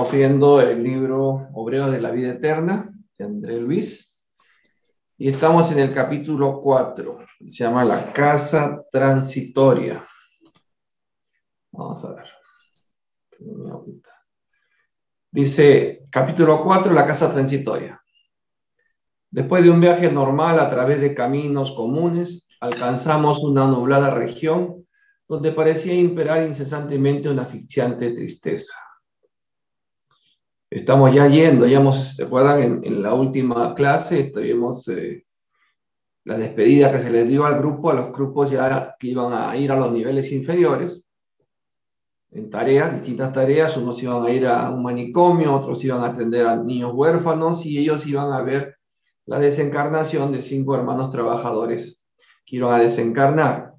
Estamos viendo el libro Obreros de la Vida Eterna, de André Luis, y estamos en el capítulo 4, se llama La Casa Transitoria. Vamos a ver. Dice, capítulo 4, La Casa Transitoria. Después de un viaje normal a través de caminos comunes, alcanzamos una nublada región donde parecía imperar incesantemente una asfixiante tristeza. Estamos ya yendo, ¿se acuerdan? En la última clase tuvimos la despedida que se les dio al grupo, a los grupos ya que iban a ir a los niveles inferiores, en tareas, distintas tareas. Unos iban a ir a un manicomio, otros iban a atender a niños huérfanos, y ellos iban a ver la desencarnación de 5 hermanos trabajadores que iban a desencarnar.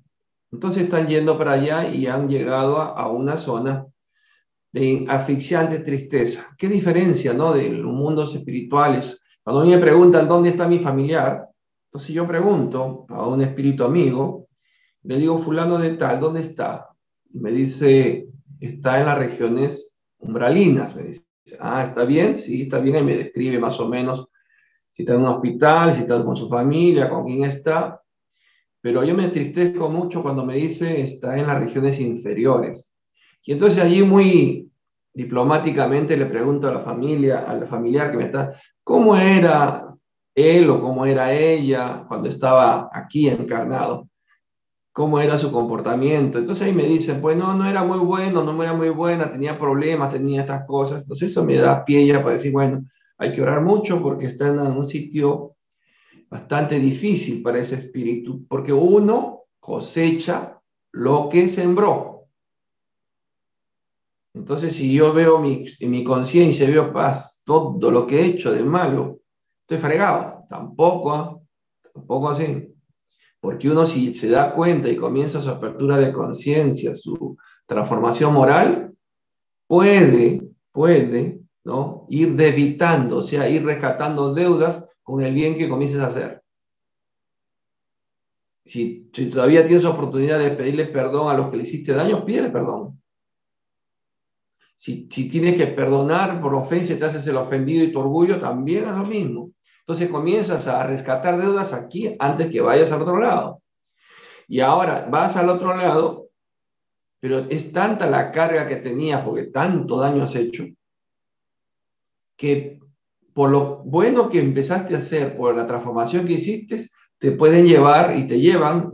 Entonces están yendo para allá y han llegado a una zona de asfixiante tristeza. ¿Qué diferencia, no, de los mundos espirituales? Cuando a mí me preguntan dónde está mi familiar, entonces yo pregunto a un espíritu amigo, le digo, fulano de tal, ¿dónde está? Y me dice, está en las regiones umbralinas. Me dice, ah, ¿está bien? Sí, está bien. Y me describe más o menos si está en un hospital, si está con su familia, con quién está. Pero yo me entristezco mucho cuando me dice, está en las regiones inferiores. Y entonces allí muy diplomáticamente le pregunto a la familia, al familiar que me está, ¿cómo era él o cómo era ella cuando estaba aquí encarnado? ¿Cómo era su comportamiento? Entonces ahí me dicen, pues no era muy bueno, no era muy buena, tenía problemas, tenía estas cosas. Entonces eso me da pie ya para decir, bueno, hay que orar mucho porque está en un sitio bastante difícil para ese espíritu, porque uno cosecha lo que sembró. Entonces, si yo veo en mi conciencia, veo paz, todo lo que he hecho de malo, estoy fregado. Tampoco así. Porque uno, si se da cuenta y comienza su apertura de conciencia, su transformación moral, puede, ¿no?, ir debitando, o sea, ir rescatando deudas con el bien que comiences a hacer. Si todavía tienes oportunidad de pedirle perdón a los que le hiciste daño, pídele perdón. Si tienes que perdonar por ofensa y te haces el ofendido y tu orgullo, también es lo mismo. Entonces comienzas a rescatar deudas aquí antes que vayas al otro lado. Y ahora vas al otro lado, pero es tanta la carga que tenías porque tanto daño has hecho, que por lo bueno que empezaste a hacer, por la transformación que hiciste, te pueden llevar y te llevan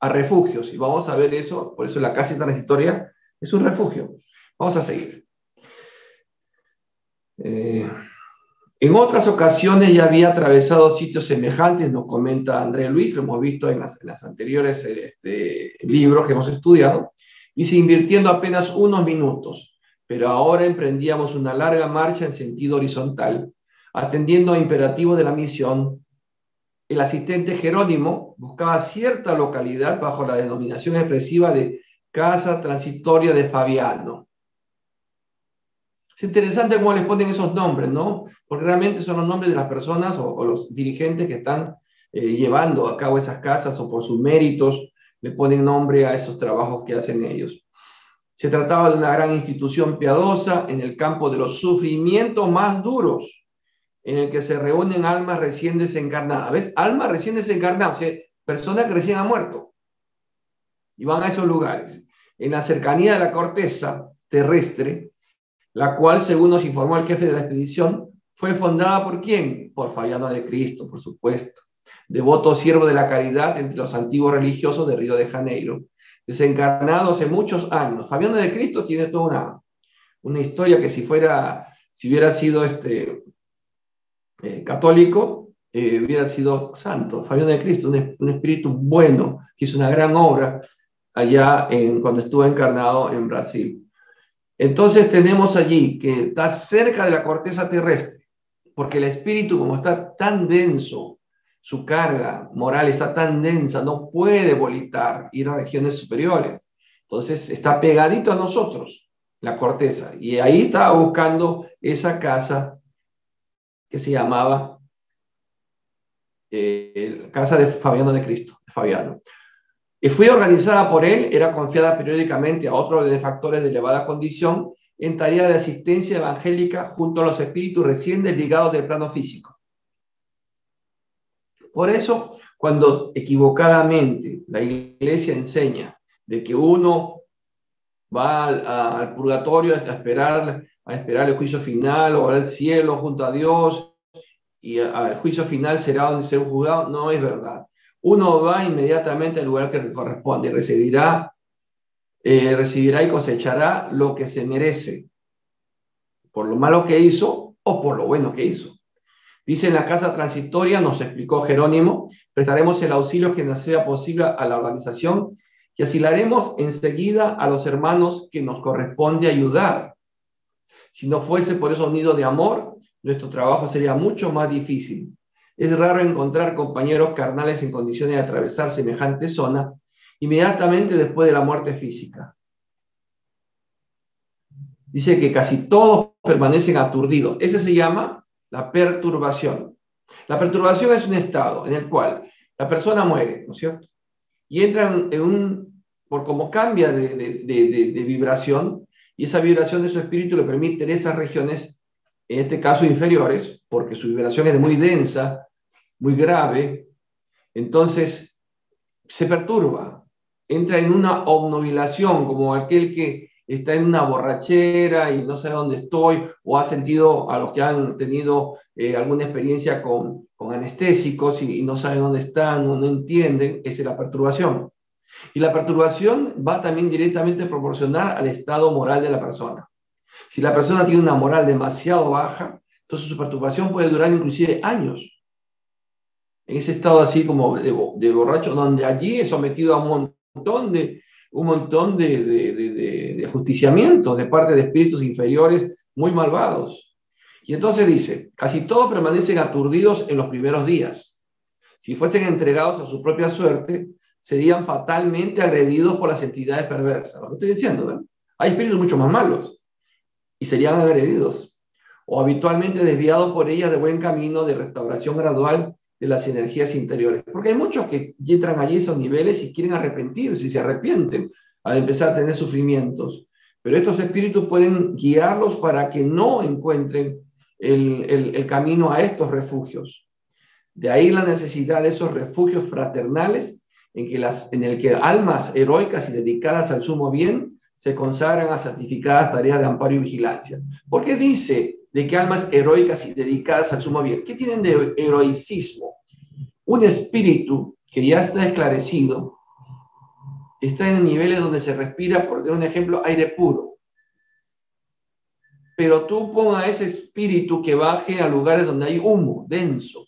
a refugios. Y vamos a ver eso, por eso la casa transitoria es un refugio. Vamos a seguir. En otras ocasiones ya había atravesado sitios semejantes, nos comenta André Luis, lo hemos visto en las anteriores libros que hemos estudiado, dice, invirtiendo apenas unos minutos, pero ahora emprendíamos una larga marcha en sentido horizontal, atendiendo a imperativos de la misión. El asistente Jerónimo buscaba cierta localidad bajo la denominación expresiva de Casa Transitoria de Fabiano. Es interesante cómo les ponen esos nombres, ¿no? Porque realmente son los nombres de las personas o los dirigentes que están llevando a cabo esas casas, o por sus méritos le ponen nombre a esos trabajos que hacen ellos. Se trataba de una gran institución piadosa en el campo de los sufrimientos más duros, en el que se reúnen almas recién desencarnadas. ¿Ves? Almas recién desencarnadas, o sea, personas que recién han muerto. Y van a esos lugares, en la cercanía de la corteza terrestre, la cual, según nos informó el jefe de la expedición, fue fundada ¿por quién? Por Fabiano de Cristo, por supuesto, devoto siervo de la caridad entre los antiguos religiosos de Río de Janeiro, desencarnado hace muchos años. Fabiano de Cristo tiene toda una historia que si hubiera sido católico, hubiera sido santo. Fabiano de Cristo, un espíritu bueno, que hizo una gran obra allá cuando estuvo encarnado en Brasil. Entonces tenemos allí que está cerca de la corteza terrestre, porque el espíritu, como está tan denso, su carga moral está tan densa, no puede volitar, ir a regiones superiores. Entonces está pegadito a nosotros, la corteza, y ahí estaba buscando esa casa que se llamaba Casa de Fabiano de Cristo, de Fabiano. Fue organizada por él, era confiada periódicamente a otros benefactores de elevada condición, en tarea de asistencia evangélica junto a los espíritus recién desligados del plano físico. Por eso, cuando equivocadamente la iglesia enseña de que uno va al purgatorio a esperar el juicio final o al cielo junto a Dios y al juicio final será donde será juzgado, no es verdad. Uno va inmediatamente al lugar que le corresponde y recibirá y cosechará lo que se merece, por lo malo que hizo o por lo bueno que hizo. Dice en la casa transitoria, nos explicó Jerónimo, prestaremos el auxilio que nos sea posible a la organización y asilaremos enseguida a los hermanos que nos corresponde ayudar. Si no fuese por esos nidos de amor, nuestro trabajo sería mucho más difícil. Es raro encontrar compañeros carnales en condiciones de atravesar semejante zona inmediatamente después de la muerte física. Dice que casi todos permanecen aturdidos. Ese se llama la perturbación. La perturbación es un estado en el cual la persona muere, ¿no es cierto? Y entra por como cambia de vibración, y esa vibración de su espíritu le permite en esas regiones, en este caso inferiores, porque su vibración es muy densa, muy grave, entonces se perturba, entra en una obnubilación, como aquel que está en una borrachera y no sabe dónde estoy, o ha sentido, a los que han tenido alguna experiencia con anestésicos y no saben dónde están, no entienden, esa es la perturbación. Y la perturbación va también directamente proporcional al estado moral de la persona. Si la persona tiene una moral demasiado baja, entonces su perturbación puede durar inclusive años. En ese estado así como de borracho, donde allí es sometido a un montón de ajusticiamientos de parte de espíritus inferiores muy malvados. Y entonces dice, casi todos permanecen aturdidos en los primeros días. Si fuesen entregados a su propia suerte, serían fatalmente agredidos por las entidades perversas. Lo que estoy diciendo, ¿no? Hay espíritus mucho más malos y serían agredidos o habitualmente desviados por ellas de buen camino de restauración gradual de las energías interiores. Porque hay muchos que entran allí a esos niveles y quieren arrepentirse y se arrepienten al empezar a tener sufrimientos. Pero estos espíritus pueden guiarlos para que no encuentren el camino a estos refugios. De ahí la necesidad de esos refugios fraternales en el que almas heroicas y dedicadas al sumo bien se consagran a santificadas tareas de amparo y vigilancia. ¿Por qué dice de que almas heroicas y dedicadas al sumo bien? ¿Qué tienen de heroicismo? Un espíritu que ya está esclarecido está en niveles donde se respira, por dar un ejemplo, aire puro. Pero tú pon a ese espíritu que baje a lugares donde hay humo denso,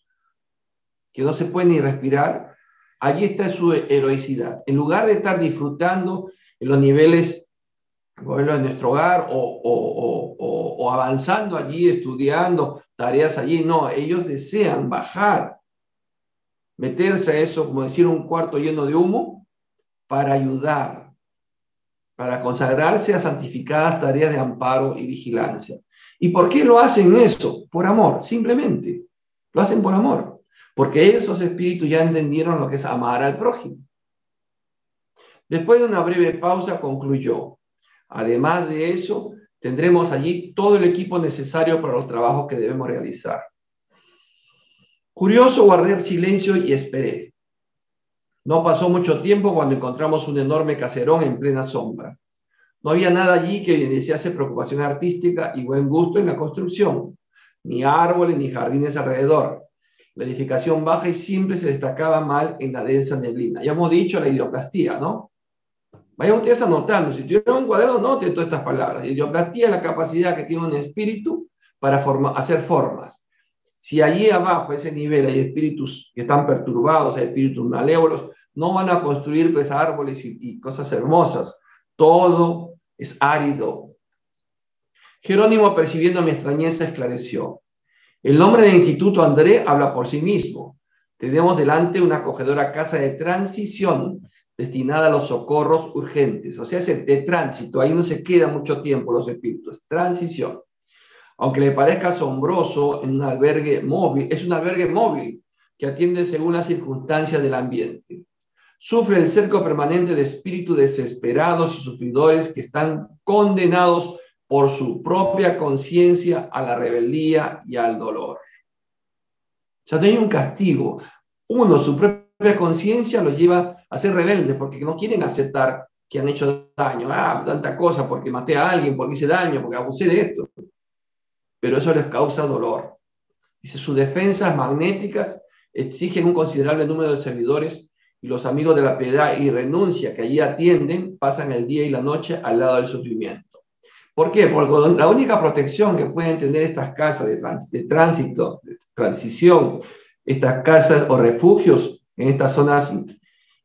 que no se puede ni respirar. Allí está su heroicidad. En lugar de estar disfrutando en los niveles, por ejemplo, en nuestro hogar o avanzando allí, estudiando tareas allí, no, ellos desean bajar, meterse a eso, como decir, un cuarto lleno de humo, para ayudar, para consagrarse a santificadas tareas de amparo y vigilancia. ¿Y por qué lo hacen eso? Por amor, simplemente. Lo hacen por amor. Porque esos espíritus ya entendieron lo que es amar al prójimo. Después de una breve pausa concluyó. Además de eso, tendremos allí todo el equipo necesario para los trabajos que debemos realizar. Curioso, guardé silencio y esperé. No pasó mucho tiempo cuando encontramos un enorme caserón en plena sombra. No había nada allí que evidenciase preocupación artística y buen gusto en la construcción, ni árboles ni jardines alrededor. La edificación baja y simple se destacaba mal en la densa neblina. Ya hemos dicho la idioplastía, ¿no? Vayan ustedes anotando. Si tuvieron un cuaderno, noten todas estas palabras. Idioplastía es la capacidad que tiene un espíritu para hacer formas. Si allí abajo, a ese nivel, hay espíritus que están perturbados, hay espíritus malévolos, no van a construir pues, árboles y cosas hermosas. Todo es árido. Jerónimo, percibiendo mi extrañeza, esclareció. El nombre del Instituto André habla por sí mismo. Tenemos delante una acogedora casa de transición destinada a los socorros urgentes. O sea, es de tránsito. Ahí no se queda mucho tiempo los espíritus. Transición. Aunque le parezca asombroso, en un albergue móvil, es un albergue móvil que atiende según las circunstancias del ambiente. Sufre el cerco permanente de espíritus desesperados y sufridores que están condenados por su propia conciencia a la rebeldía y al dolor. O sea, no hay un castigo. Uno, su propia conciencia los lleva a ser rebeldes porque no quieren aceptar que han hecho daño. Tanta cosa, porque maté a alguien, porque hice daño, porque abusé de esto. Pero eso les causa dolor. Dice, sus defensas magnéticas exigen un considerable número de servidores y los amigos de la piedad y renuncia que allí atienden pasan el día y la noche al lado del sufrimiento. ¿Por qué? Porque la única protección que pueden tener estas casas de tránsito, de transición, estas casas o refugios en estas zonas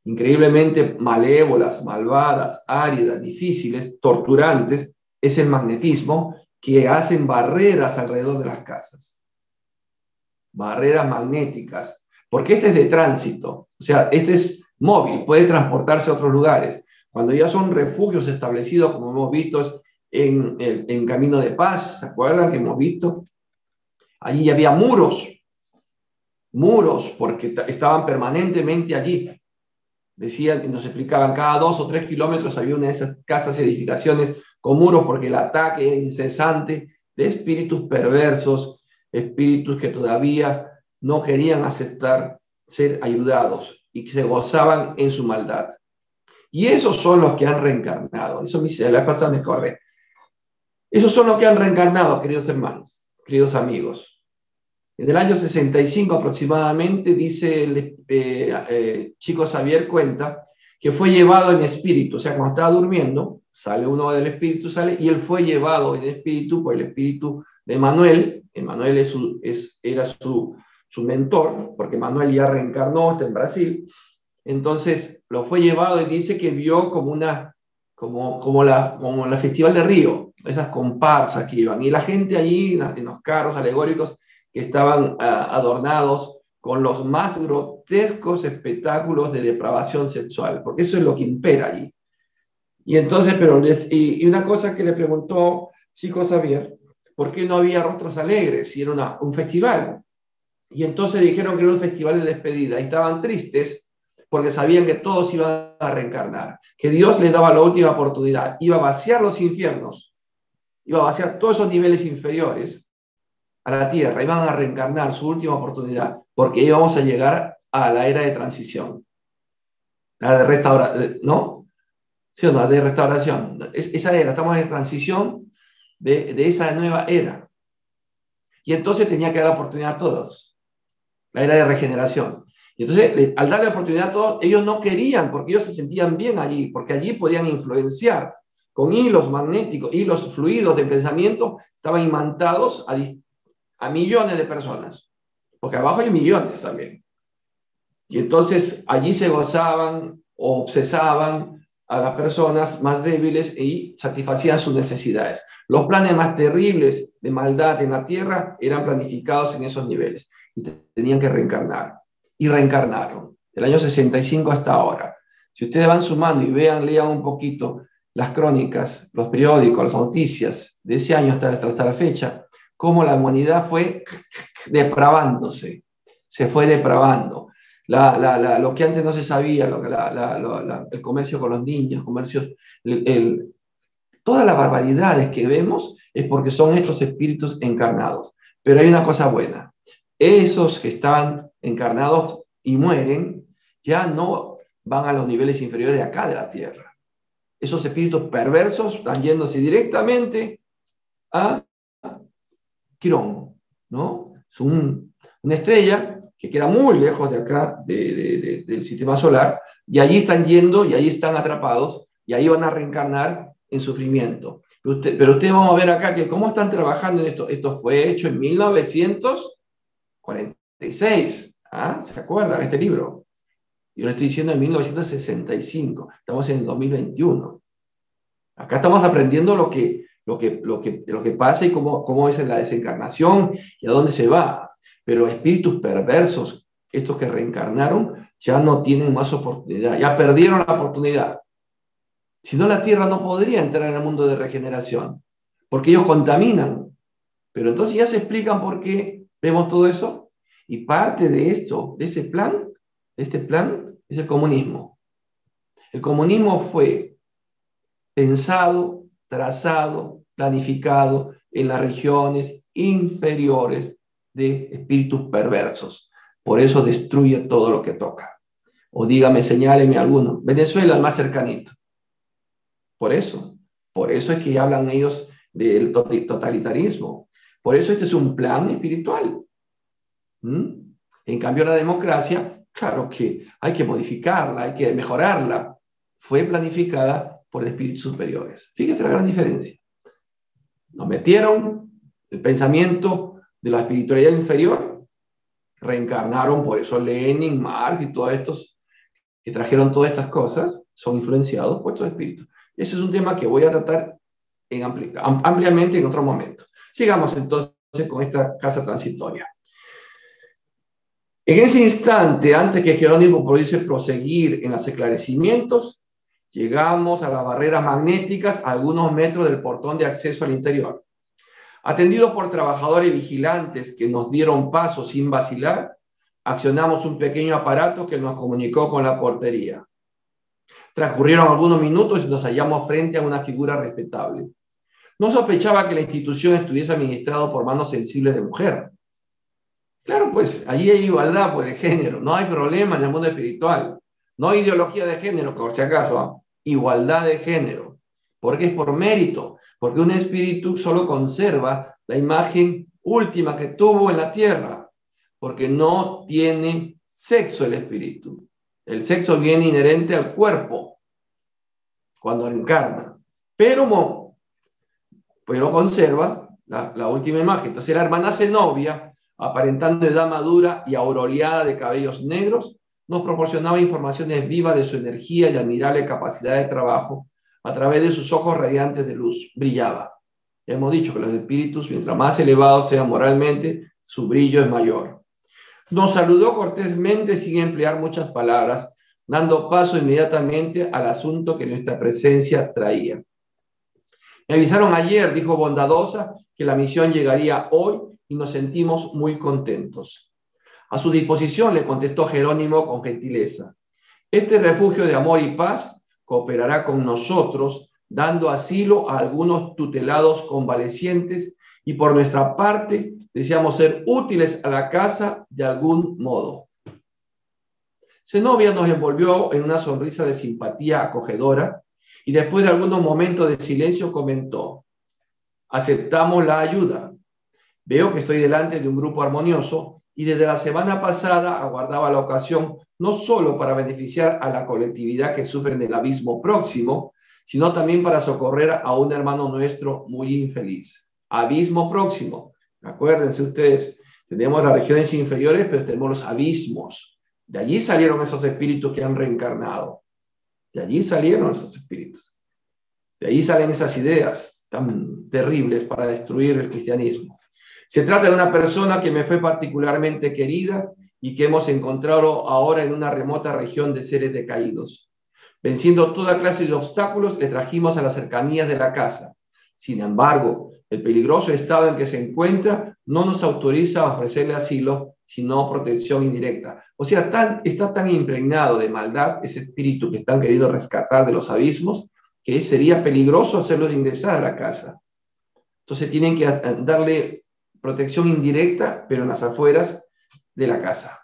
increíblemente malévolas, malvadas, áridas, difíciles, torturantes, es el magnetismo, que hacen barreras alrededor de las casas. Barreras magnéticas. Porque este es de tránsito, o sea, este es móvil, puede transportarse a otros lugares. Cuando ya son refugios establecidos, como hemos visto en Camino de Paz, ¿se acuerdan que hemos visto? Allí había muros, porque estaban permanentemente allí. Decían, nos explicaban, cada 2 o 3 kilómetros había una de esas casas, edificaciones con muros, porque el ataque era incesante de espíritus perversos, espíritus que todavía no querían aceptar ser ayudados y que se gozaban en su maldad. Y esos son los que han reencarnado. Eso la pasada me acordé. Esos son los que han reencarnado, queridos hermanos, queridos amigos. En el año 65 aproximadamente, dice el Chico Xavier, cuenta que fue llevado en espíritu, o sea, cuando estaba durmiendo, sale uno del espíritu, y él fue llevado en espíritu por el espíritu de Manuel. Manuel era su mentor, porque Manuel ya reencarnó, está en Brasil. Entonces lo fue llevado y dice que vio como la Festival de Río, esas comparsas que iban, y la gente allí en los carros alegóricos que estaban adornados con los más grotescos espectáculos de depravación sexual, porque eso es lo que impera allí. Y entonces, y una cosa que le preguntó Chico Xavier, ¿por qué no había rostros alegres si era un festival? Y entonces dijeron que era un festival de despedida, y estaban tristes porque sabían que todos iban a reencarnar, que Dios les daba la última oportunidad, iba a vaciar los infiernos, iba a vaciar todos esos niveles inferiores a la tierra, iban a reencarnar, su última oportunidad, porque íbamos a llegar a la era de transición, la de restauración, ¿no? ¿Sí o no? De restauración. Esa era, estamos en transición de esa nueva era. Y entonces tenía que dar la oportunidad a todos, la era de regeneración. Y entonces, al darle la oportunidad a todos, ellos no querían, porque ellos se sentían bien allí, porque allí podían influenciar con hilos magnéticos, hilos fluidos de pensamiento, estaban imantados a millones de personas, porque abajo hay millones también. Y entonces allí se gozaban o obsesaban a las personas más débiles y satisfacían sus necesidades. Los planes más terribles de maldad en la tierra eran planificados en esos niveles y tenían que reencarnar. Y reencarnaron, del año 65 hasta ahora. Si ustedes van sumando y lean un poquito las crónicas, los periódicos, las noticias de ese año hasta la fecha, cómo la humanidad fue depravándose, se fue depravando. Lo que antes no se sabía, el comercio con los niños, todas las barbaridades que vemos es porque son estos espíritus encarnados. Pero hay una cosa buena, esos que están encarnados y mueren, ya no van a los niveles inferiores de acá de la tierra. Esos espíritus perversos están yéndose directamente a Quirón, ¿no? Es una estrella que queda muy lejos de acá, del sistema solar, y allí están yendo, y allí están atrapados, y ahí van a reencarnar en sufrimiento. Pero ustedes vamos a ver acá que cómo están trabajando en esto. Esto fue hecho en 1946, ¿ah? ¿Se acuerdan de este libro? Yo le estoy diciendo en 1965, estamos en el 2021. Acá estamos aprendiendo lo que pasa y cómo es la desencarnación y a dónde se va. Pero espíritus perversos, estos que reencarnaron, ya no tienen más oportunidad, ya perdieron la oportunidad. Si no, la Tierra no podría entrar en el mundo de regeneración, porque ellos contaminan. Pero entonces ya se explican por qué vemos todo eso. Y parte de esto, de este plan, es el comunismo. El comunismo fue pensado, trazado, planificado en las regiones inferiores de espíritus perversos. Por eso destruye todo lo que toca. O dígame, señáleme alguno. Venezuela, el más cercanito. Por eso es que hablan ellos del totalitarismo. Por eso este es un plan espiritual. En cambio, la democracia, claro que hay que modificarla, hay que mejorarla. Fue planificada por espíritus superiores. Fíjense la gran diferencia. Nos metieron el pensamiento de la espiritualidad inferior, reencarnaron, por eso Lenin, Marx y todos estos que trajeron todas estas cosas son influenciados por estos espíritus. Ese es un tema que voy a tratar ampliamente en otro momento. Sigamos entonces con esta casa transitoria. En ese instante, antes que Jerónimo pudiese proseguir en los esclarecimientos, llegamos a las barreras magnéticas a algunos metros del portón de acceso al interior. Atendido por trabajadores vigilantes que nos dieron paso sin vacilar, accionamos un pequeño aparato que nos comunicó con la portería. Transcurrieron algunos minutos y nos hallamos frente a una figura respetable. No sospechaba que la institución estuviese administrada por manos sensibles de mujer. Claro, pues allí hay igualdad pues, de género, no hay problema en el mundo espiritual. No hay ideología de género, por si acaso, igualdad de género. Porque es por mérito, porque un espíritu solo conserva la imagen última que tuvo en la tierra, porque no tiene sexo el espíritu. El sexo viene inherente al cuerpo cuando encarna, pero conserva la última imagen. Entonces la hermana Zenobia, aparentando edad madura y aureolada de cabellos negros, nos proporcionaba informaciones vivas de su energía y admirable capacidad de trabajo. A través de sus ojos radiantes de luz, brillaba. Ya hemos dicho que los espíritus, mientras más elevados sean moralmente, su brillo es mayor. Nos saludó cortésmente sin emplear muchas palabras, dando paso inmediatamente al asunto que nuestra presencia traía. Me avisaron ayer, dijo bondadosa, que la misión llegaría hoy y nos sentimos muy contentos. A su disposición, le contestó Jerónimo con gentileza. Este refugio de amor y paz cooperará con nosotros, dando asilo a algunos tutelados convalecientes y por nuestra parte deseamos ser útiles a la casa de algún modo. Zenobia nos envolvió en una sonrisa de simpatía acogedora y después de algunos momentos de silencio comentó: aceptamos la ayuda. Veo que estoy delante de un grupo armonioso y desde la semana pasada aguardaba la ocasión no solo para beneficiar a la colectividad que sufre en el abismo próximo, sino también para socorrer a un hermano nuestro muy infeliz. Abismo próximo. Acuérdense ustedes, tenemos las regiones inferiores, pero tenemos los abismos. De allí salieron esos espíritus que han reencarnado. De allí salieron esos espíritus. De allí salen esas ideas tan terribles para destruir el cristianismo. Se trata de una persona que me fue particularmente querida y que hemos encontrado ahora en una remota región de seres decaídos. Venciendo toda clase de obstáculos, le trajimos a las cercanías de la casa. Sin embargo, el peligroso estado en que se encuentra no nos autoriza a ofrecerle asilo, sino protección indirecta. O sea, está tan impregnado de maldad ese espíritu que están queriendo rescatar de los abismos, que sería peligroso hacerlo ingresar a la casa. Entonces tienen que darle protección indirecta, pero en las afueras de la casa.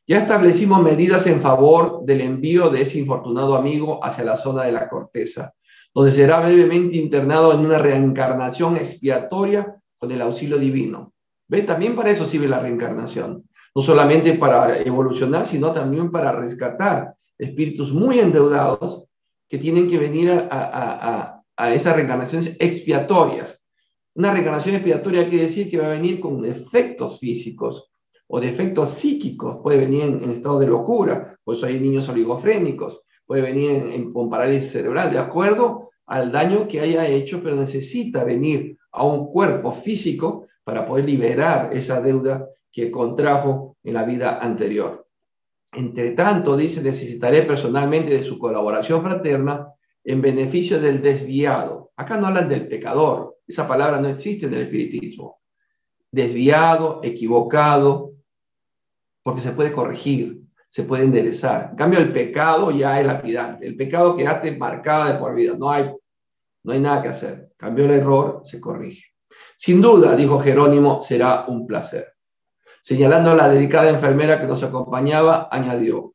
Ya establecimos medidas en favor del envío de ese infortunado amigo hacia la zona de la corteza, donde será brevemente internado en una reencarnación expiatoria con el auxilio divino. ¿Ve? También para eso sirve la reencarnación. No solamente para evolucionar, sino también para rescatar espíritus muy endeudados que tienen que venir a esas reencarnaciones expiatorias. Una reencarnación expiatoria quiere decir que va a venir con efectos físicos o defectos psíquicos. Puede venir en estado de locura, por eso hay niños oligofrénicos. Puede venir con parálisis cerebral, de acuerdo al daño que haya hecho, pero necesita venir a un cuerpo físico para poder liberar esa deuda que contrajo en la vida anterior. Entre tanto, dice, necesitaré personalmente de su colaboración fraterna en beneficio del desviado. Acá no hablan del pecador, esa palabra no existe en el espiritismo. Desviado, equivocado, porque se puede corregir, se puede enderezar. En cambio, el pecado ya es lapidante. El pecado quedaste marcado de por vida. No hay No hay nada que hacer. Cambió el error, se corrige. Sin duda, dijo Jerónimo, será un placer. Señalando a la dedicada enfermera que nos acompañaba, añadió: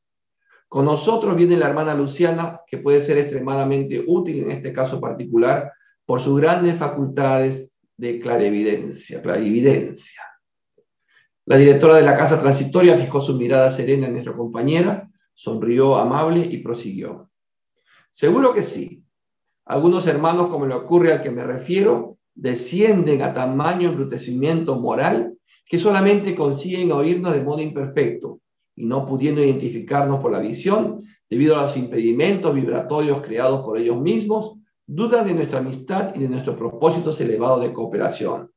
con nosotros viene la hermana Luciana, que puede ser extremadamente útil en este caso particular por sus grandes facultades de clarividencia. La directora de la casa transitoria fijó su mirada serena en nuestra compañera, sonrió amable y prosiguió: seguro que sí. Algunos hermanos, como le ocurre al que me refiero, descienden a tamaño embrutecimiento moral que solamente consiguen oírnos de modo imperfecto y no pudiendo identificarnos por la visión, debido a los impedimentos vibratorios creados por ellos mismos, dudan de nuestra amistad y de nuestros propósitos elevados de cooperación.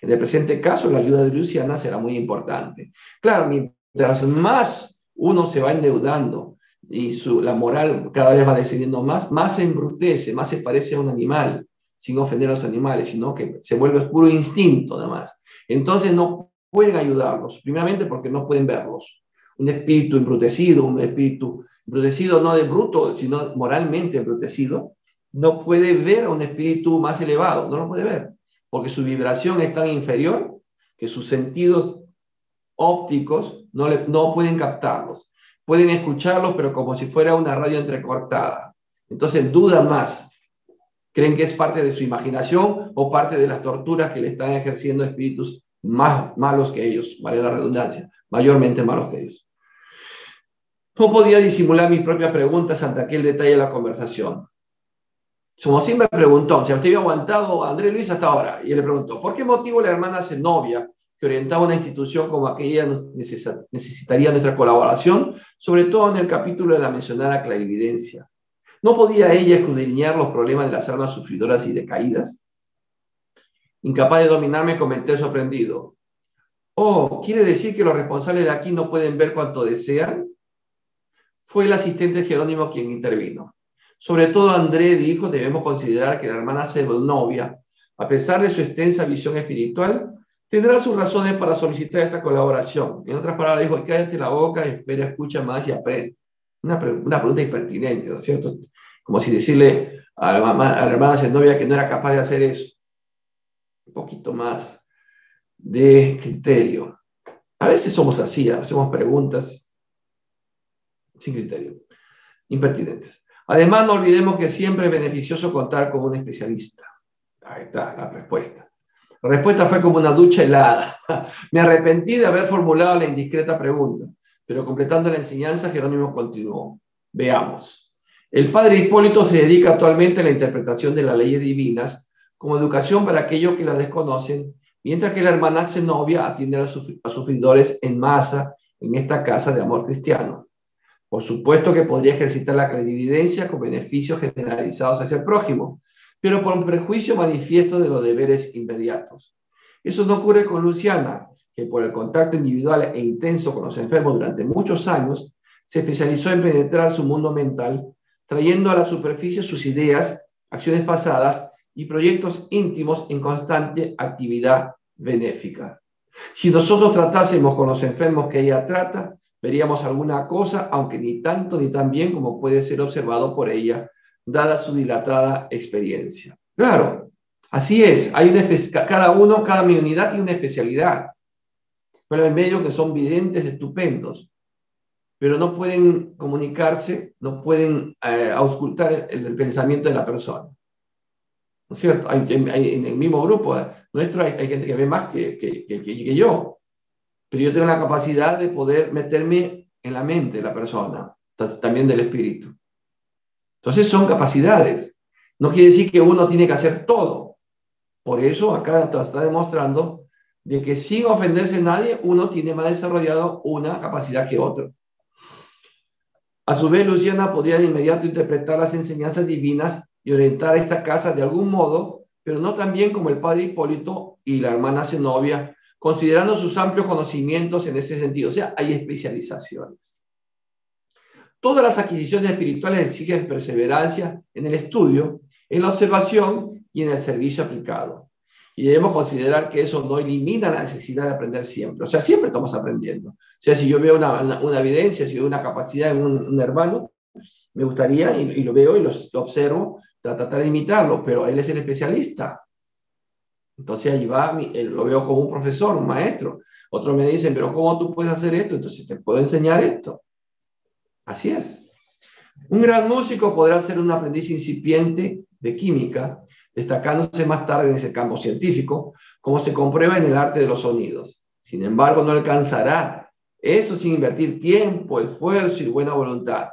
En el presente caso, la ayuda de Luciana será muy importante. Claro, mientras más uno se va endeudando y la moral cada vez va descendiendo más se embrutece, más se parece a un animal, sin ofender a los animales, sino que se vuelve puro instinto además. Entonces no pueden ayudarlos, primeramente porque no pueden verlos. Un espíritu embrutecido no de bruto, sino moralmente embrutecido, no puede ver a un espíritu más elevado, no lo puede ver, porque su vibración es tan inferior que sus sentidos ópticos no pueden captarlos. Pueden escucharlos, pero como si fuera una radio entrecortada. Entonces dudan más. Creen que es parte de su imaginación o parte de las torturas que le están ejerciendo espíritus más malos que ellos, vale la redundancia, mayormente malos que ellos. No podía disimular mis propias preguntas ante aquel detalle de la conversación. Como así me preguntó, si usted había aguantado a Andrés Luis hasta ahora, y él le preguntó, ¿por qué motivo la hermana Zenobia, que orientaba una institución como aquella, necesitaría nuestra colaboración, sobre todo en el capítulo de la mencionada clarividencia? ¿No podía ella escudriñar los problemas de las almas sufridoras y decaídas? Incapaz de dominarme, comenté sorprendido: oh, ¿quiere decir que los responsables de aquí no pueden ver cuanto desean? Fue el asistente Jerónimo quien intervino. Sobre todo André dijo, debemos considerar que la hermana Zenobia, a pesar de su extensa visión espiritual, tendrá sus razones para solicitar esta colaboración. En otras palabras, dijo, cállate la boca, espera, escucha más y aprende. Una pregunta impertinente, ¿no es cierto? Como si decirle a la hermana Zenobia que no era capaz de hacer eso. Un poquito más de criterio. A veces somos así, hacemos preguntas sin criterio, impertinentes. Además, no olvidemos que siempre es beneficioso contar con un especialista. Ahí está la respuesta. La respuesta fue como una ducha helada. Me arrepentí de haber formulado la indiscreta pregunta, pero completando la enseñanza, Jerónimo continuó. Veamos. El padre Hipólito se dedica actualmente a la interpretación de las leyes divinas como educación para aquellos que la desconocen, mientras que la hermana Zenobia atiende a sufridores en masa en esta casa de amor cristiano. Por supuesto que podría ejercitar la clarividencia con beneficios generalizados hacia el prójimo, pero por un prejuicio manifiesto de los deberes inmediatos. Eso no ocurre con Luciana, que por el contacto individual e intenso con los enfermos durante muchos años, se especializó en penetrar su mundo mental, trayendo a la superficie sus ideas, acciones pasadas y proyectos íntimos en constante actividad benéfica. Si nosotros tratásemos con los enfermos que ella trata, veríamos alguna cosa, aunque ni tanto ni tan bien como puede ser observado por ella, dada su dilatada experiencia. Claro, así es. Hay cada unidad tiene una especialidad. Pero en medio que son videntes estupendos, pero no pueden comunicarse, no pueden auscultar el pensamiento de la persona. ¿No es cierto? En el mismo grupo nuestro hay gente que ve más que yo. Pero yo tengo la capacidad de poder meterme en la mente de la persona, también del espíritu. Entonces son capacidades. No quiere decir que uno tiene que hacer todo. Por eso acá está demostrando de que sin ofenderse a nadie, uno tiene más desarrollado una capacidad que otro. A su vez, Luciana podría de inmediato interpretar las enseñanzas divinas y orientar a esta casa de algún modo, pero no tan bien como el padre Hipólito y la hermana Zenobia, considerando sus amplios conocimientos en ese sentido. O sea, hay especializaciones. Todas las adquisiciones espirituales exigen perseverancia en el estudio, en la observación y en el servicio aplicado. Y debemos considerar que eso no elimina la necesidad de aprender siempre. O sea, siempre estamos aprendiendo. O sea, si yo veo una evidencia, si veo una capacidad en un hermano, me gustaría, y lo veo y lo observo, tratar de imitarlo, pero él es el especialista. Entonces allí va, lo veo como un profesor, un maestro. Otros me dicen, pero ¿cómo tú puedes hacer esto? Entonces te puedo enseñar esto. Así es. Un gran músico podrá ser un aprendiz incipiente de química, destacándose más tarde en ese campo científico, como se comprueba en el arte de los sonidos. Sin embargo, no alcanzará eso sin invertir tiempo, esfuerzo y buena voluntad.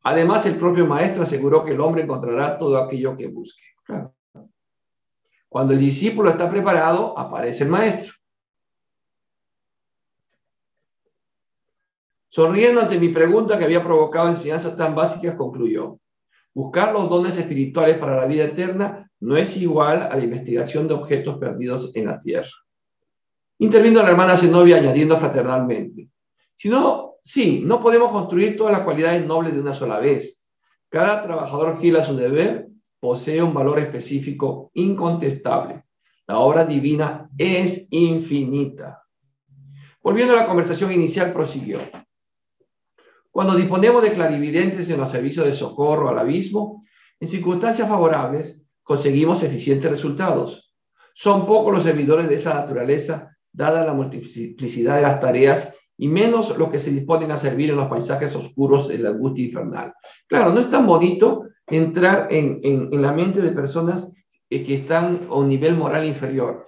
Además, el propio maestro aseguró que el hombre encontrará todo aquello que busque. Claro. Cuando el discípulo está preparado, aparece el maestro. Sonriendo ante mi pregunta que había provocado enseñanzas tan básicas, concluyó: buscar los dones espirituales para la vida eterna no es igual a la investigación de objetos perdidos en la tierra. Intervino la hermana Zenobia añadiendo fraternalmente: sí, no podemos construir todas las cualidades nobles de una sola vez. Cada trabajador fiel a su deber posee un valor específico incontestable. La obra divina es infinita. Volviendo a la conversación inicial, prosiguió: cuando disponemos de clarividentes en los servicios de socorro al abismo, en circunstancias favorables, conseguimos eficientes resultados. Son pocos los servidores de esa naturaleza, dada la multiplicidad de las tareas, y menos los que se disponen a servir en los paisajes oscuros de la angustia infernal. Claro, no es tan bonito entrar en la mente de personas que están a un nivel moral inferior.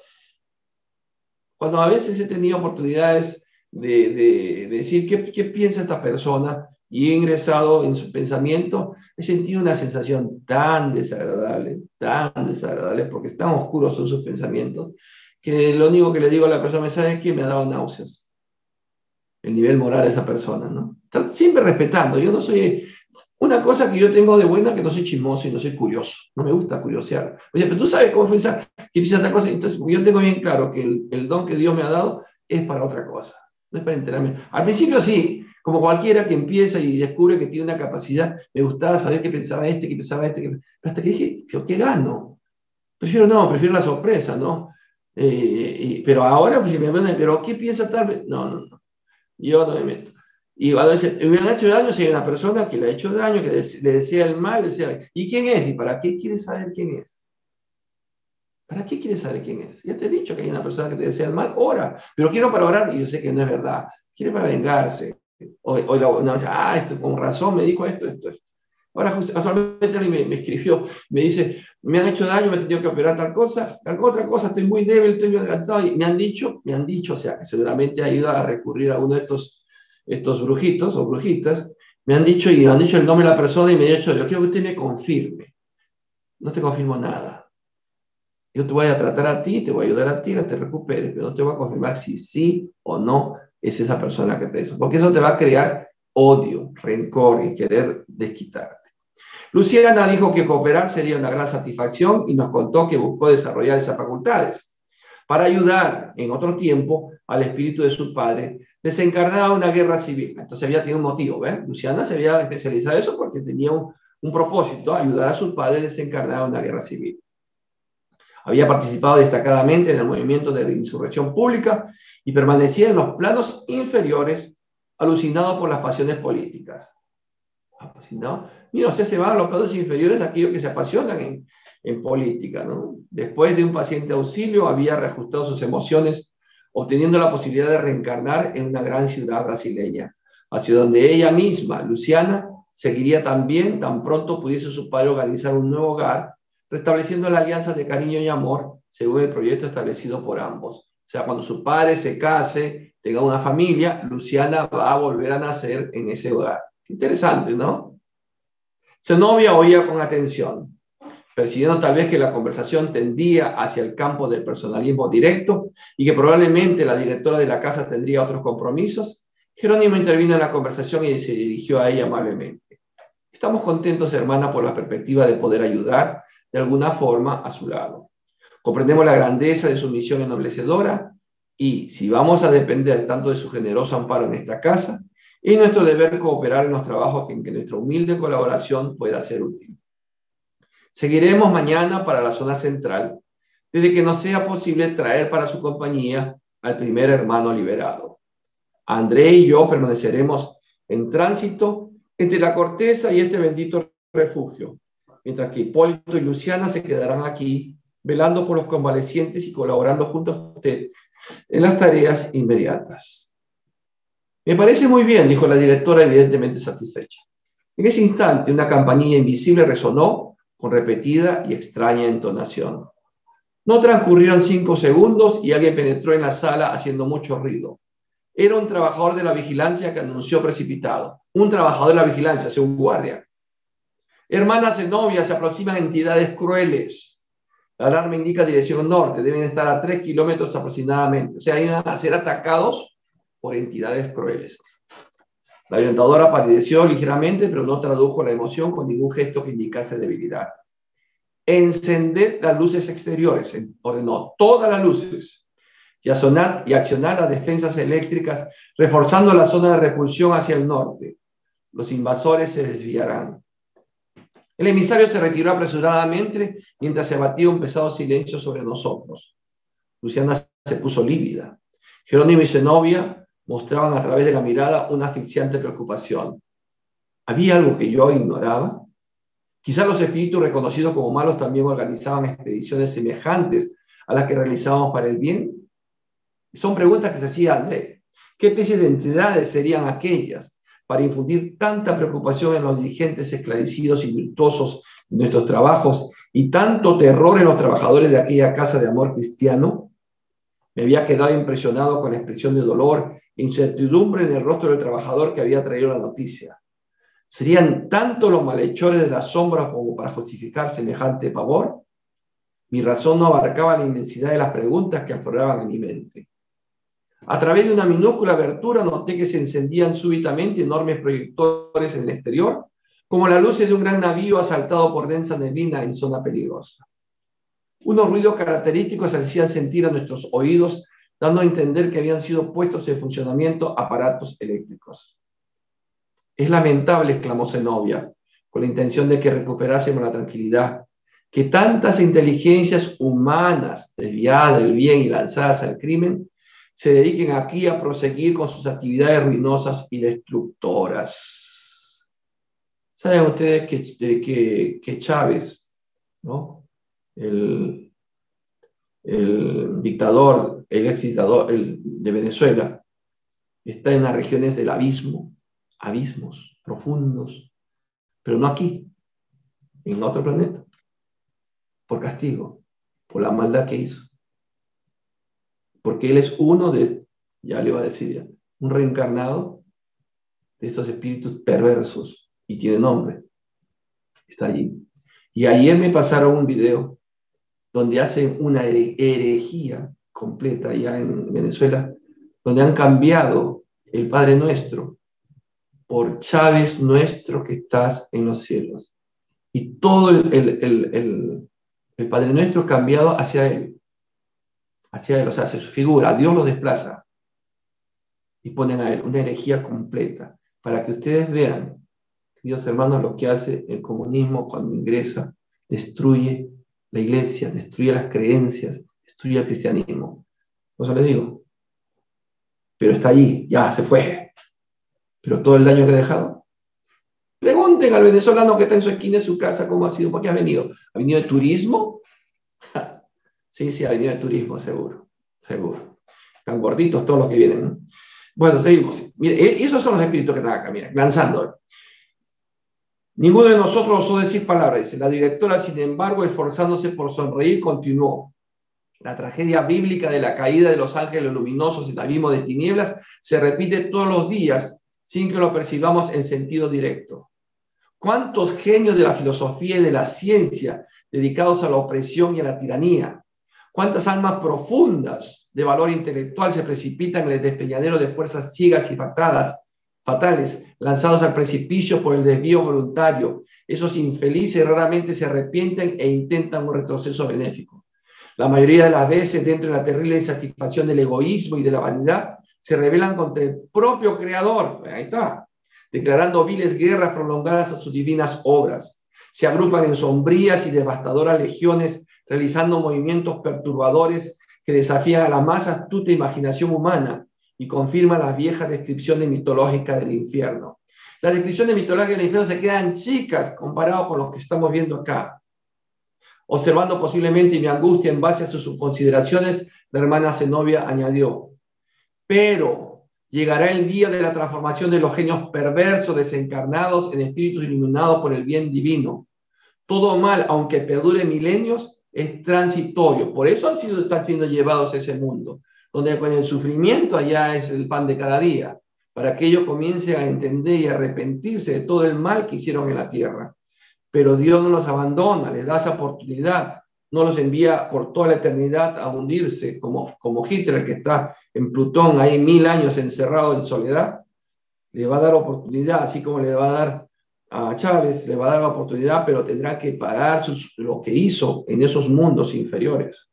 Cuando a veces he tenido oportunidades de decir ¿qué piensa esta persona? Y he ingresado en su pensamiento, he sentido una sensación tan desagradable, porque tan oscuros son sus pensamientos, que lo único que le digo a la persona, ¿sabes qué? Me ha dado náuseas. El nivel moral de esa persona, ¿no? Siempre respetando. Yo no soy... Una cosa que yo tengo de buena, que no soy chismoso y no soy curioso. No me gusta curiosear. Oye, pero tú sabes cómo pensar que piensa otra cosa. Entonces, yo tengo bien claro que el don que Dios me ha dado es para otra cosa. No es para enterarme. Al principio sí, como cualquiera que empieza y descubre que tiene una capacidad, me gustaba saber qué pensaba qué pensaba pero hasta que dije, ¿qué gano? Prefiero la sorpresa, ¿no? Pero ahora, pues si me ven, pero ¿qué piensa tal? No. Yo no me meto. Y cuando me han hecho daño, si hay una persona que le ha hecho daño, que le desea el mal, ¿y quién es? ¿Y para qué quieres saber quién es? ¿Para qué quieres saber quién es? Ya te he dicho que hay una persona que te desea el mal, ora. Pero quiero para orar, y yo sé que no es verdad. Quiere para vengarse. Una vez, esto con razón me dijo esto. Ahora, casualmente alguien me escribió, me dice, me han hecho daño, me he tenido que operar tal cosa, otra cosa, estoy muy débil, estoy muy adelantado, y me han dicho, o sea, que seguramente ha ido a recurrir a uno de estos brujitos o brujitas, me han dicho el nombre de la persona y me han dicho, yo quiero que usted me confirme. No te confirmo nada. Yo te voy a tratar a ti, te voy a ayudar a ti a que te recuperes, pero no te voy a confirmar si sí o no es esa persona que te hizo, porque eso te va a crear odio, rencor y querer desquitarte. Luciana dijo que cooperar sería una gran satisfacción y nos contó que buscó desarrollar esas facultades para ayudar en otro tiempo al espíritu de su padre desencarnado en una guerra civil. Entonces había tenido un motivo, ¿ves? Luciana se había especializado en eso porque tenía un propósito, ayudar a su padre desencarnado en una guerra civil. Había participado destacadamente en el movimiento de la insurrección pública y permanecía en los planos inferiores, alucinado por las pasiones políticas. ¿No? Mira, o sea, se van a los planos inferiores aquellos que se apasionan en política, ¿no? Después de un paciente auxilio, había reajustado sus emociones, obteniendo la posibilidad de reencarnar en una gran ciudad brasileña, hacia donde ella misma, Luciana, seguiría también tan pronto pudiese su padre organizar un nuevo hogar, restableciendo la alianza de cariño y amor según el proyecto establecido por ambos. O sea, cuando su padre se case, tenga una familia, Luciana va a volver a nacer en ese hogar. Interesante, ¿no? Zenobia oía con atención, percibiendo tal vez que la conversación tendía hacia el campo del personalismo directo y que probablemente la directora de la casa tendría otros compromisos. Jerónimo intervino en la conversación y se dirigió a ella amablemente. Estamos contentos, hermana, por la perspectiva de poder ayudar de alguna forma a su lado. Comprendemos la grandeza de su misión ennoblecedora y si vamos a depender tanto de su generoso amparo en esta casa, es nuestro deber cooperar en los trabajos en que nuestra humilde colaboración pueda ser útil. Seguiremos mañana para la zona central, desde que nos sea posible traer para su compañía al primer hermano liberado. André y yo permaneceremos en tránsito entre la corteza y este bendito refugio, mientras que Hipólito y Luciana se quedarán aquí, velando por los convalecientes y colaborando junto a usted en las tareas inmediatas. Me parece muy bien, dijo la directora, evidentemente satisfecha. En ese instante, una campanilla invisible resonó con repetida y extraña entonación. No transcurrieron 5 segundos y alguien penetró en la sala haciendo mucho ruido. Era un trabajador de la vigilancia que anunció precipitado. Un trabajador de la vigilancia, un guardia. Hermanas Zenobia, se aproximan entidades crueles. La alarma indica dirección norte. Deben estar a 3 kilómetros aproximadamente. O sea, iban a ser atacados por entidades crueles. La orientadora palideció ligeramente, pero no tradujo la emoción con ningún gesto que indicase debilidad. Encender las luces exteriores, ordenó todas las luces, y accionar las defensas eléctricas, reforzando la zona de repulsión hacia el norte. Los invasores se desviarán. El emisario se retiró apresuradamente mientras se abatía un pesado silencio sobre nosotros. Luciana se puso lívida. Jerónimo y Zenobia mostraban a través de la mirada una asfixiante preocupación. ¿Había algo que yo ignoraba? Quizá los espíritus reconocidos como malos también organizaban expediciones semejantes a las que realizábamos para el bien. Son preguntas que se hacía André. ¿Qué especie de entidades serían aquellas para infundir tanta preocupación en los dirigentes esclarecidos y virtuosos de nuestros trabajos y tanto terror en los trabajadores de aquella casa de amor cristiano? Me había quedado impresionado con la expresión de dolor e incertidumbre en el rostro del trabajador que había traído la noticia. ¿Serían tanto los malhechores de las sombras como para justificar semejante pavor? Mi razón no abarcaba la inmensidad de las preguntas que afloraban en mi mente. A través de una minúscula abertura noté que se encendían súbitamente enormes proyectores en el exterior, como las luces de un gran navío asaltado por densa neblina en zona peligrosa. Unos ruidos característicos se hacían sentir a nuestros oídos, dando a entender que habían sido puestos en funcionamiento aparatos eléctricos. Es lamentable, exclamó Zenobia, con la intención de que recuperásemos la tranquilidad, que tantas inteligencias humanas desviadas del bien y lanzadas al crimen se dediquen aquí a proseguir con sus actividades ruinosas y destructoras. ¿Saben ustedes que Chávez, ¿no? el dictador, el ex dictador de Venezuela, está en las regiones del abismo, abismos profundos, pero no aquí, en otro planeta, por castigo, por la maldad que hizo? Porque él es uno de, ya le iba a decir ya, un reencarnado de estos espíritus perversos, y tiene nombre, está allí. Y ayer me pasaron un video donde hacen una herejía completa allá en Venezuela, donde han cambiado el Padre Nuestro por Chávez nuestro que estás en los cielos. Y todo el Padre Nuestro cambiado hacia él, o sea, hacia su figura. Dios lo desplaza y ponen a él una herejía completa, para que ustedes vean, queridos hermanos, lo que hace el comunismo cuando ingresa, destruye la iglesia, destruye las creencias, destruye el cristianismo. Por eso les digo, pero está allí, ya se fue. Pero todo el daño que ha dejado. Pregunten al venezolano que está en su esquina de su casa cómo ha sido, ¿por qué ha venido? ¿Ha venido de turismo? Sí, ha venido de turismo, seguro, seguro. Están gorditos todos los que vienen, ¿no? Bueno, seguimos. Mire, esos son los espíritus que están acá, mira, lanzando. Ninguno de nosotros osó decir palabras, dice. La directora, sin embargo, esforzándose por sonreír, continuó. La tragedia bíblica de la caída de los ángeles luminosos en el abismo de tinieblas se repite todos los días sin que lo percibamos en sentido directo. ¿Cuántos genios de la filosofía y de la ciencia dedicados a la opresión y a la tiranía? ¿Cuántas almas profundas de valor intelectual se precipitan en el despeñadero de fuerzas ciegas y fatales, lanzados al precipicio por el desvío voluntario? Esos infelices raramente se arrepienten e intentan un retroceso benéfico. La mayoría de las veces, dentro de la terrible insatisfacción del egoísmo y de la vanidad, se rebelan contra el propio Creador, ahí está, declarando viles guerras prolongadas a sus divinas obras. Se agrupan en sombrías y devastadoras legiones, realizando movimientos perturbadores que desafían a la más astuta imaginación humana y confirman las viejas descripciones mitológicas del infierno. Las descripciones mitológicas del infierno se quedan chicas comparado con lo que estamos viendo acá. Observando posiblemente mi angustia en base a sus consideraciones, la hermana Zenobia añadió: pero llegará el día de la transformación de los genios perversos desencarnados en espíritus iluminados por el bien divino. Todo mal, aunque perdure milenios, es transitorio. Por eso están siendo llevados a ese mundo, donde con el sufrimiento allá es el pan de cada día, para que ellos comiencen a entender y arrepentirse de todo el mal que hicieron en la tierra. Pero Dios no los abandona, les da esa oportunidad, no los envía por toda la eternidad a hundirse, como Hitler, que está en Plutón, ahí 1000 años encerrado en soledad. Le va a dar oportunidad, así como le va a dar a Chávez, le va a dar la oportunidad, pero tendrá que pagar lo que hizo en esos mundos inferiores.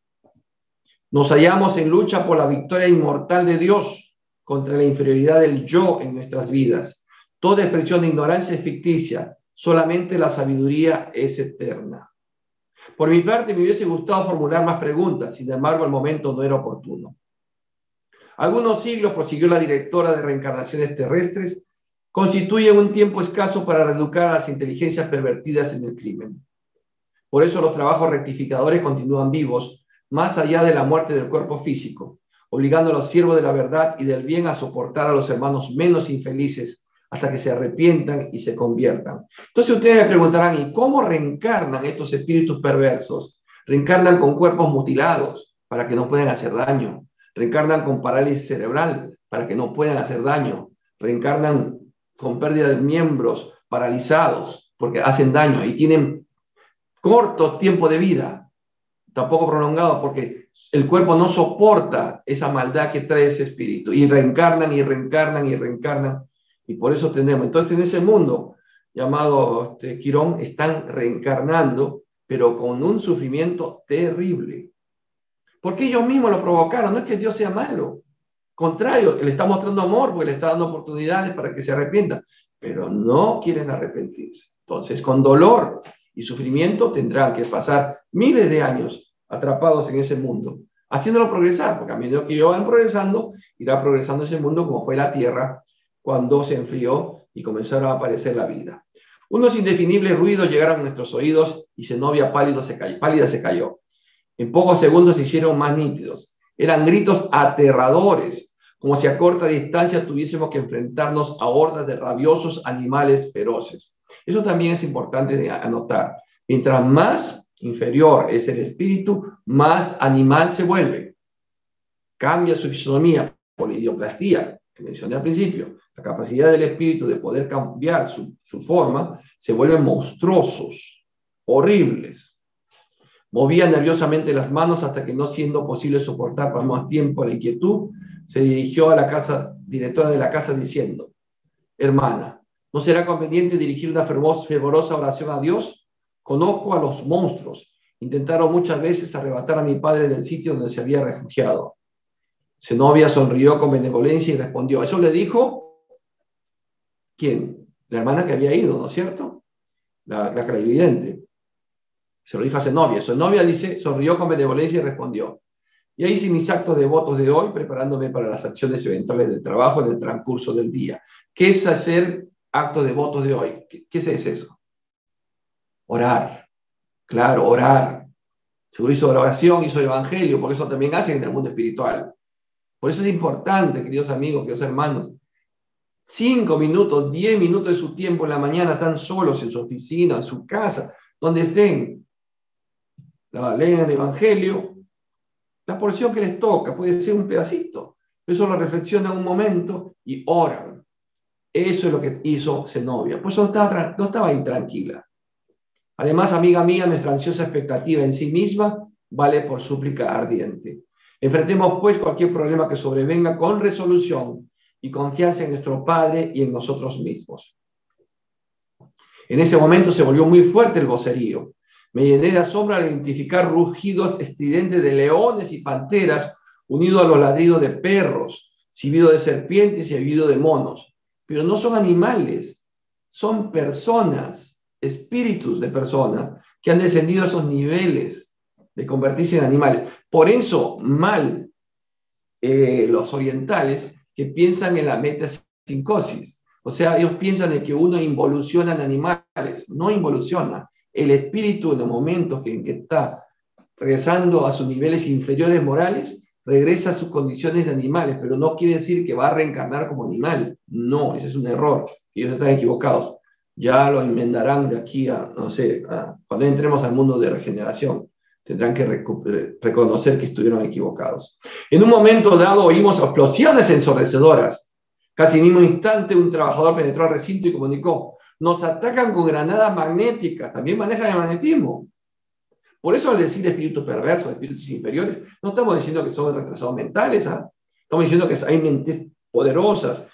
Nos hallamos en lucha por la victoria inmortal de Dios contra la inferioridad del yo en nuestras vidas. Toda expresión de ignorancia es ficticia, solamente la sabiduría es eterna. Por mi parte, me hubiese gustado formular más preguntas, sin embargo, el momento no era oportuno. Algunos siglos, prosiguió la directora de Reencarnaciones Terrestres, constituyen un tiempo escaso para reeducar a las inteligencias pervertidas en el crimen. Por eso los trabajos rectificadores continúan vivos, más allá de la muerte del cuerpo físico, obligando a los siervos de la verdad y del bien a soportar a los hermanos menos infelices hasta que se arrepientan y se conviertan. Entonces ustedes me preguntarán, ¿y cómo reencarnan estos espíritus perversos? Reencarnan con cuerpos mutilados para que no puedan hacer daño. Reencarnan con parálisis cerebral para que no puedan hacer daño. Reencarnan con pérdida de miembros paralizados porque hacen daño y tienen corto tiempo de vida, tampoco prolongado, porque el cuerpo no soporta esa maldad que trae ese espíritu, y reencarnan y reencarnan y reencarnan, y por eso tenemos. Entonces en ese mundo llamado Quirón están reencarnando, pero con un sufrimiento terrible, porque ellos mismos lo provocaron. No es que Dios sea malo, contrario, le está mostrando amor porque le está dando oportunidades para que se arrepientan, pero no quieren arrepentirse. Entonces, con dolor y sufrimiento tendrán que pasar miles de años atrapados en ese mundo, haciéndolo progresar, porque a medida que ellos van progresando, irá progresando ese mundo como fue la Tierra cuando se enfrió y comenzaron a aparecer la vida. Unos indefinibles ruidos llegaron a nuestros oídos y Zenobia pálida se cayó. En pocos segundos se hicieron más nítidos. Eran gritos aterradores, como si a corta distancia tuviésemos que enfrentarnos a hordas de rabiosos animales feroces. Eso también es importante de anotar. Mientras más inferior es el espíritu, más animal se vuelve. Cambia su fisonomía por la idioplastía, que mencioné al principio. La capacidad del espíritu de poder cambiar su forma, se vuelven monstruosos, horribles. Movía nerviosamente las manos hasta que, no siendo posible soportar por más tiempo la inquietud, se dirigió a la directora de la casa diciendo: hermana, ¿no será conveniente dirigir una fervorosa oración a Dios? Conozco a los monstruos. Intentaron muchas veces arrebatar a mi padre del sitio donde se había refugiado. Zenobia sonrió con benevolencia y respondió. Eso le dijo, ¿quién? La hermana que había ido, ¿no es cierto? La clarividente. Se lo dijo a Zenobia. Zenobia dice, sonrió con benevolencia y respondió: ya hice mis actos devotos de hoy, preparándome para las acciones eventuales del trabajo en el transcurso del día. ¿Qué es hacer actos devotos de hoy? ¿Qué es eso? Orar. Claro, orar. Seguro hizo la oración, hizo el evangelio, porque eso también hacen en el mundo espiritual. Por eso es importante, queridos amigos, queridos hermanos, 5 minutos, 10 minutos de su tiempo en la mañana, están solos en su oficina, en su casa, donde estén. Leen el evangelio, la porción que les toca, puede ser un pedacito, pero eso lo reflexionan un momento y oran. Eso es lo que hizo Zenobia. Pues no estaba intranquila. Además, amiga mía, nuestra ansiosa expectativa en sí misma vale por súplica ardiente. Enfrentemos, pues, cualquier problema que sobrevenga con resolución y confianza en nuestro Padre y en nosotros mismos. En ese momento se volvió muy fuerte el vocerío. Me llené de asombro al identificar rugidos estridentes de leones y panteras unidos a los ladridos de perros, silbido de serpientes y aullido de monos. Pero no son animales, son personas, espíritus de personas que han descendido a esos niveles de convertirse en animales. Por eso, mal los orientales que piensan en la metapsicosis, O sea, ellos piensan de que uno involuciona en animales. No involuciona. El espíritu, en los momentos en que está regresando a sus niveles inferiores morales, regresa a sus condiciones de animales, pero no quiere decir que va a reencarnar como animal. No, ese es un error. Ellos están equivocados. Ya lo enmendarán de aquí a, no sé, cuando entremos al mundo de regeneración. Tendrán que reconocer que estuvieron equivocados. En un momento dado oímos explosiones ensordecedoras. Casi en el mismo instante un trabajador penetró al recinto y comunicó: nos atacan con granadas magnéticas, también manejan el magnetismo. Por eso al decir espíritus perversos, espíritus inferiores, no estamos diciendo que son retrasados mentales, ¿eh? Estamos diciendo que hay mentes poderosas,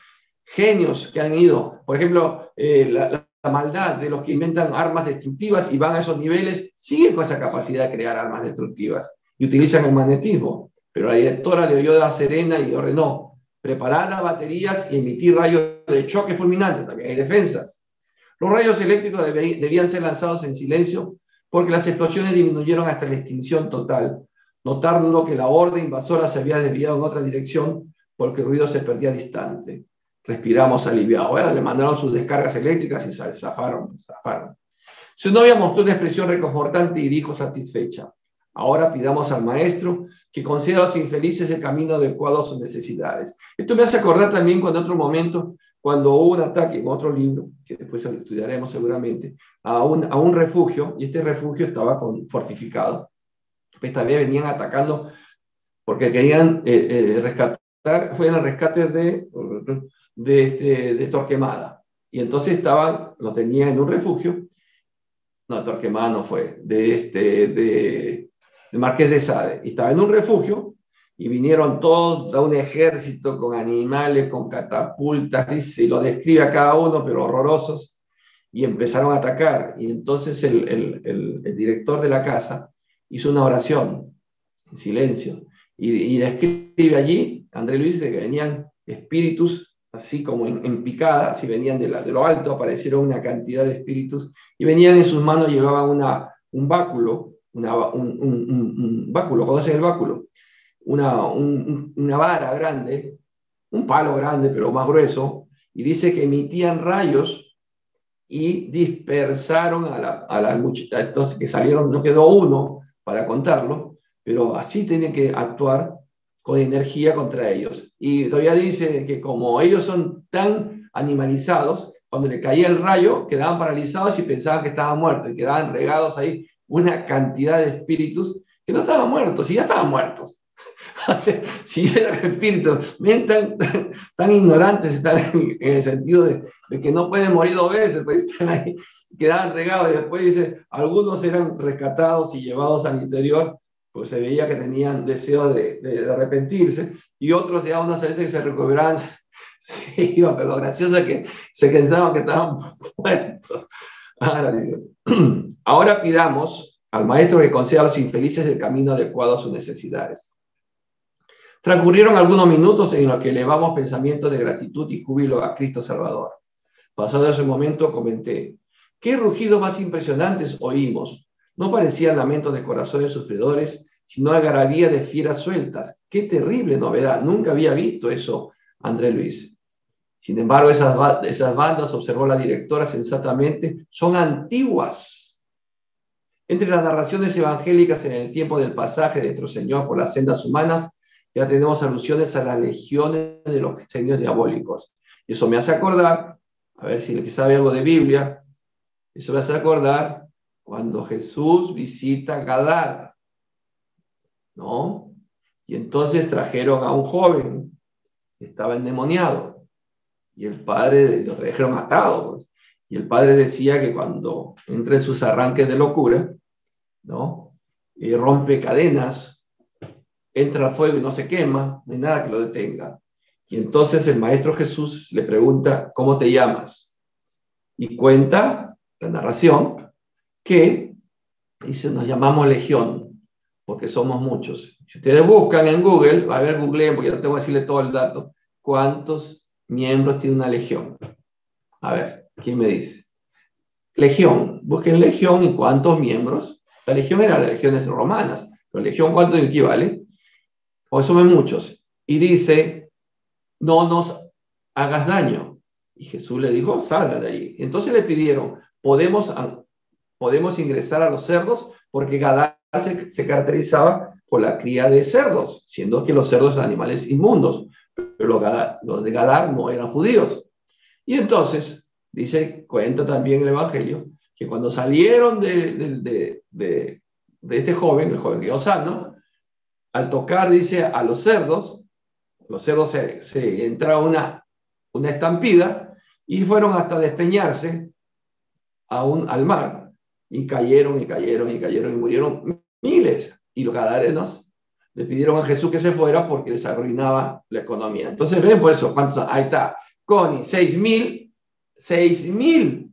genios que han ido, por ejemplo, la maldad de los que inventan armas destructivas y van a esos niveles, siguen con esa capacidad de crear armas destructivas y utilizan el magnetismo. Pero la directora le oyó de la serena y ordenó preparar las baterías y emitir rayos de choque fulminante. También hay defensas. Los rayos eléctricos debían ser lanzados en silencio porque las explosiones disminuyeron hasta la extinción total, notando que la horda invasora se había desviado en otra dirección porque el ruido se perdía distante. Respiramos aliviados. Ahora le mandaron sus descargas eléctricas y zafaron. Su novia mostró una expresión reconfortante y dijo satisfecha: ahora pidamos al maestro que conceda a los infelices el camino adecuado a sus necesidades. Esto me hace acordar también cuando en otro momento, cuando hubo un ataque en otro libro, que después lo estudiaremos seguramente, a un refugio, y este refugio estaba fortificado. Esta vez venían atacando porque querían rescatar, fue en el rescate de Torquemada. Y entonces lo tenían en un refugio. No, Torquemada no fue, de Marqués de Sade. Y estaba en un refugio y vinieron todos a un ejército con animales, con catapultas, y lo describe a cada uno, pero horrorosos, y empezaron a atacar. Y entonces el director de la casa hizo una oración en silencio y describe allí, André Luis, de que venían espíritus así como en picada, así venían de lo alto, aparecieron una cantidad de espíritus, y venían en sus manos, llevaban un báculo, un báculo, ¿conocen el báculo? Una vara grande, un palo grande, pero más grueso, y dice que emitían rayos y dispersaron a la muchacha. Entonces, que salieron, no quedó uno para contarlo, pero así tienen que actuar con energía contra ellos. Y todavía dice que como ellos son tan animalizados, cuando le caía el rayo, quedaban paralizados y pensaban que estaban muertos, y quedaban regados ahí una cantidad de espíritus que no estaban muertos, y ya estaban muertos. O sea, si eran espíritus, ven tan ignorantes, están en el sentido de que no pueden morir dos veces, pues están ahí, quedaban regados, y después dice, algunos eran rescatados y llevados al interior, pues se veía que tenían deseo de arrepentirse, y otros ya unas veces que se recuperaban, se iban, pero lo gracioso es que se pensaban que estaban muertos. Ahora pidamos al maestro que conceda a los infelices el camino adecuado a sus necesidades. Transcurrieron algunos minutos en los que elevamos pensamientos de gratitud y júbilo a Cristo Salvador. Pasado ese momento comenté: ¿qué rugidos más impresionantes oímos? No parecían lamentos de corazones sufridores, sino algarabía de fieras sueltas. ¡Qué terrible novedad! Nunca había visto eso, André Luis. Sin embargo, esas bandas, observó la directora sensatamente, son antiguas. Entre las narraciones evangélicas en el tiempo del pasaje de nuestro Señor por las sendas humanas, ya tenemos alusiones a las legiones de los genios diabólicos. Y eso me hace acordar, a ver si el que sabe algo de Biblia, eso me hace acordar cuando Jesús visita Gadara, ¿no? Y entonces trajeron a un joven que estaba endemoniado, y el padre lo trajeron atado, pues. Y el padre decía que cuando entra en sus arranques de locura, ¿no? Y rompe cadenas, entra al fuego y no se quema, no hay nada que lo detenga. Y entonces el Maestro Jesús le pregunta: ¿cómo te llamas? Y cuenta la narración que dice: nos llamamos Legión, porque somos muchos. Si ustedes buscan en Google, a ver, googleen, porque yo tengo que decirle todo el dato, ¿cuántos miembros tiene una legión? A ver, ¿quién me dice? Legión, busquen Legión y cuántos miembros. La legión eran las legiones romanas, pero Legión, ¿cuánto equivale? Pues somos muchos. Y dice: no nos hagas daño. Y Jesús le dijo, salgan de allí. Entonces le pidieron, ¿podemos ingresar a los cerdos? Porque Gadar se caracterizaba por la cría de cerdos, siendo que los cerdos eran animales inmundos, pero los de Gadar no eran judíos. Y entonces, cuenta también el Evangelio, que cuando salieron de este joven, el joven quedó sano, al tocar, dice, a los cerdos se entraron una estampida y fueron hasta despeñarse al mar, y cayeron y murieron miles. Y los gadarenos le pidieron a Jesús que se fuera porque les arruinaba la economía. Entonces ven por eso, ¿cuántos son? Ahí está, Connie, 6.000.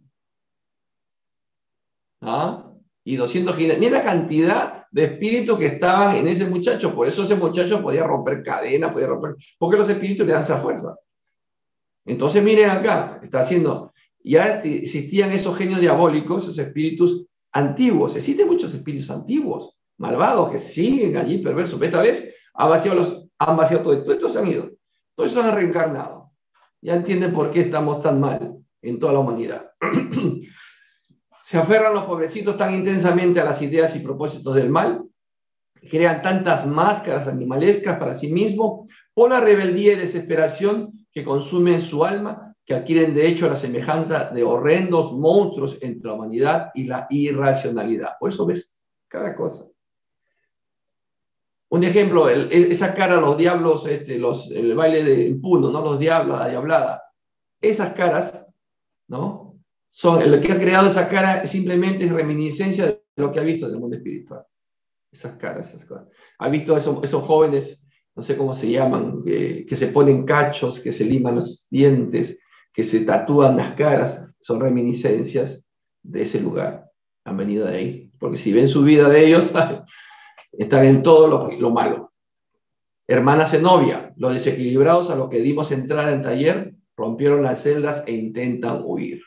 ¿Ah? Y 200 jinetes. Mira la cantidad de espíritus que estaban en ese muchacho. Por eso ese muchacho podía romper cadenas, porque los espíritus le dan esa fuerza. Entonces miren acá, está haciendo, ya existían esos genios diabólicos, esos espíritus antiguos. Existen muchos espíritus antiguos, malvados, que siguen allí perversos. Pero esta vez han vaciado todo. Todos estos se han ido. Todos estos han reencarnado. Ya entienden por qué estamos tan mal en toda la humanidad. Se aferran los pobrecitos tan intensamente a las ideas y propósitos del mal, crean tantas máscaras animalescas para sí mismos por la rebeldía y desesperación que consumen su alma, que adquieren de hecho la semejanza de horrendos monstruos entre la humanidad y la irracionalidad. Por eso ves cada cosa. Un ejemplo, esa cara, los diablos, el baile de Puno, ¿no? Los diablos, la diablada. Esas caras, ¿no? Lo que ha creado esa cara simplemente es reminiscencia de lo que ha visto en el mundo espiritual. Esas caras. Ha visto esos jóvenes, no sé cómo se llaman, que se ponen cachos, que se liman los dientes, que se tatúan las caras. Son reminiscencias de ese lugar. Han venido de ahí. Porque si ven su vida de ellos, están en todo lo malo. Hermana Zenobia, los desequilibrados a los que dimos entrada en taller rompieron las celdas e intentan huir.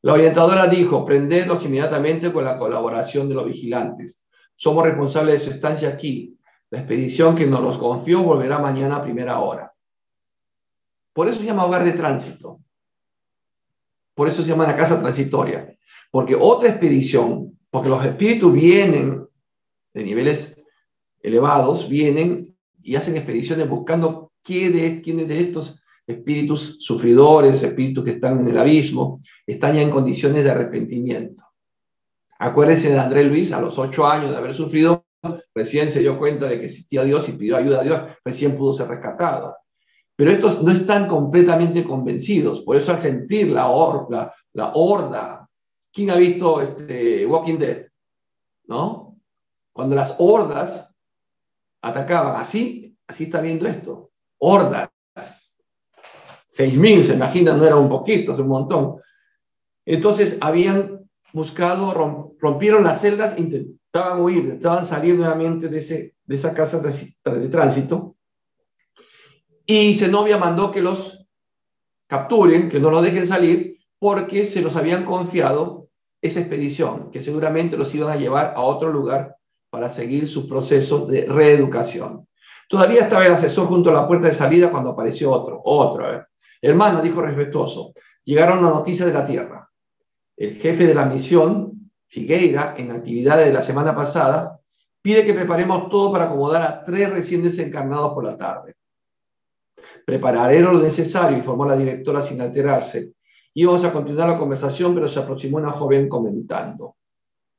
La orientadora dijo, prendedlos inmediatamente con la colaboración de los vigilantes. Somos responsables de su estancia aquí. La expedición que nos los confió volverá mañana a primera hora. Por eso se llama hogar de tránsito. Por eso se llama la casa transitoria. Porque otra expedición, porque los espíritus vienen de niveles elevados, vienen y hacen expediciones buscando quiénes de estos espíritus sufridores, espíritus que están en el abismo, están ya en condiciones de arrepentimiento. Acuérdense de André Luis, a los 8 años de haber sufrido, recién se dio cuenta de que existía Dios y pidió ayuda a Dios, recién pudo ser rescatado. Pero estos no están completamente convencidos, por eso al sentir la horda, ¿quién ha visto Walking Dead? ¿No? Cuando las hordas atacaban, así está viendo esto, hordas. 6.000, se imaginan, no era un poquito, es un montón. Entonces habían buscado, rompieron las celdas, intentaban huir, intentaban salir nuevamente de esa casa de tránsito. Y Zenobia mandó que los capturen, que no los dejen salir, porque se los habían confiado esa expedición, que seguramente los iban a llevar a otro lugar para seguir sus procesos de reeducación. Todavía estaba el asesor junto a la puerta de salida cuando apareció otro. A ver. Hermano, dijo respetuoso, llegaron las noticias de la tierra. El jefe de la misión, Figueira, en actividades de la semana pasada, pide que preparemos todo para acomodar a 3 recién desencarnados por la tarde. Prepararé lo necesario, informó la directora sin alterarse. Íbamos a continuar la conversación, pero se aproximó una joven comentando.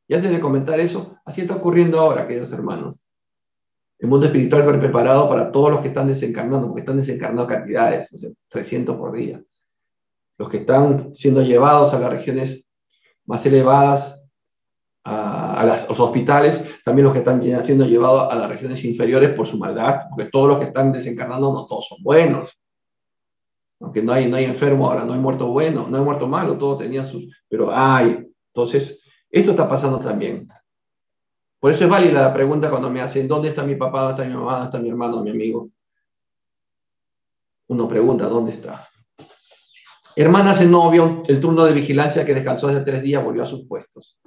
Y antes de comentar eso, así está ocurriendo ahora, queridos hermanos. El mundo espiritual fue preparado para todos los que están desencarnando, porque están desencarnando cantidades, o sea, 300 por día. Los que están siendo llevados a las regiones más elevadas, a los hospitales, también los que están siendo llevados a las regiones inferiores por su maldad, porque todos los que están desencarnando no todos son buenos. Aunque no hay enfermo ahora, no hay muerto bueno, no hay muerto malo, todos tenían sus... Pero hay. Entonces, esto está pasando también. Por eso es válida la pregunta cuando me hacen, ¿dónde está mi papá, dónde está mi mamá, dónde está mi hermano, mi amigo? Uno pregunta, ¿dónde está? Hermana Zenobia, el turno de vigilancia que descansó hace 3 días, volvió a sus puestos.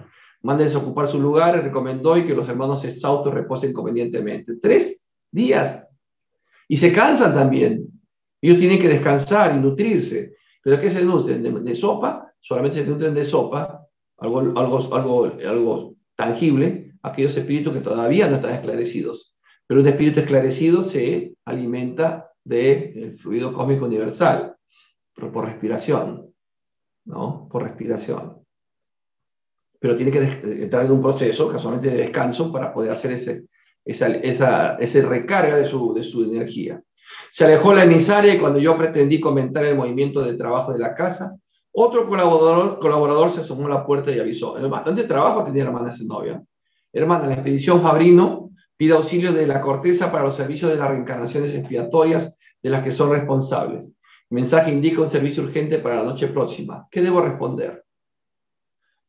Mándenles a ocupar su lugar, recomendó, y que los hermanos exhaustos reposen convenientemente. 3 días. Y se cansan también. Ellos tienen que descansar y nutrirse. ¿Pero de qué se nutren? ¿De sopa? Solamente se nutren de sopa, algo tangible, aquellos espíritus que todavía no están esclarecidos. Pero un espíritu esclarecido se alimenta del fluido cósmico universal, pero por respiración, ¿no? Por respiración. Pero tiene que entrar en un proceso, casualmente de descanso, para poder hacer ese recarga de su energía. Se alejó la emisaria y cuando yo pretendí comentar el movimiento de trabajo de la casa, otro colaborador se asomó a la puerta y avisó. Bastante trabajo tenía la hermana Zenobia. Hermana, la expedición Fabrino pide auxilio de la corteza para los servicios de las reencarnaciones expiatorias de las que son responsables. El mensaje indica un servicio urgente para la noche próxima. ¿Qué debo responder?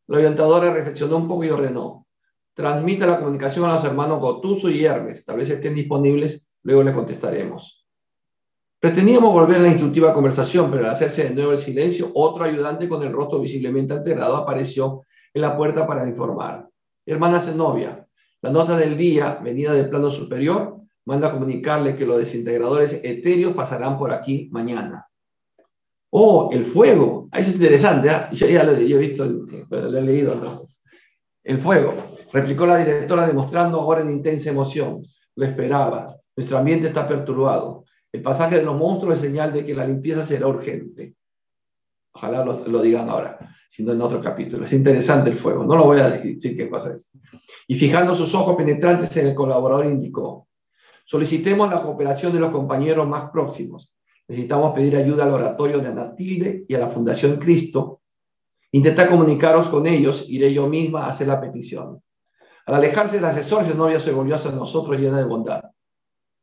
La orientadora reflexionó un poco y ordenó: transmita la comunicación a los hermanos Gotuso y Hermes. Tal vez estén disponibles, luego les contestaremos. Pretendíamos volver a la instructiva conversación, pero al hacerse de nuevo el silencio, otro ayudante con el rostro visiblemente alterado apareció en la puerta para informar. Hermana Zenobia, la nota del día, venida del plano superior, manda comunicarle que los desintegradores etéreos pasarán por aquí mañana. ¡Oh, el fuego! Eso es interesante, ¿eh? Yo ya lo he visto, lo he leído. ¿No? El fuego, replicó la directora demostrando ahora en intensa emoción. Lo esperaba. Nuestro ambiente está perturbado. El pasaje de los monstruos es señal de que la limpieza será urgente. Ojalá lo digan ahora, sino en otro capítulo. Es interesante el fuego. No lo voy a decir qué pasa eso. Y fijando sus ojos penetrantes en el colaborador indicó: solicitemos la cooperación de los compañeros más próximos. Necesitamos pedir ayuda al oratorio de Anatilde y a la Fundación Cristo. Intentar comunicaros con ellos, iré yo misma a hacer la petición. Al alejarse del asesor, Zenobia se volvió hacia nosotros llena de bondad.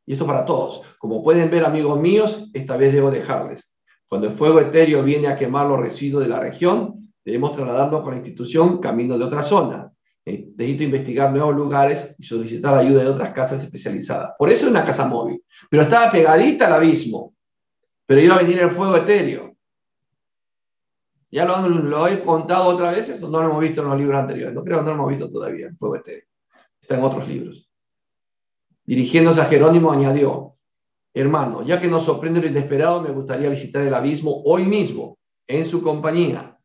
Y esto para todos. Como pueden ver, amigos míos, esta vez debo dejarles. Cuando el fuego etéreo viene a quemar los residuos de la región, debemos trasladarnos con la institución camino de otra zona. Necesito investigar nuevos lugares y solicitar la ayuda de otras casas especializadas. Por eso es una casa móvil. Pero estaba pegadita al abismo. Pero iba a venir el fuego etéreo. Ya lo he contado otras veces, no lo hemos visto en los libros anteriores. No creo que no lo hemos visto todavía, el fuego etéreo. Está en otros libros. Dirigiéndose a Jerónimo, añadió: hermano, ya que nos sorprende lo inesperado, me gustaría visitar el abismo hoy mismo, en su compañía.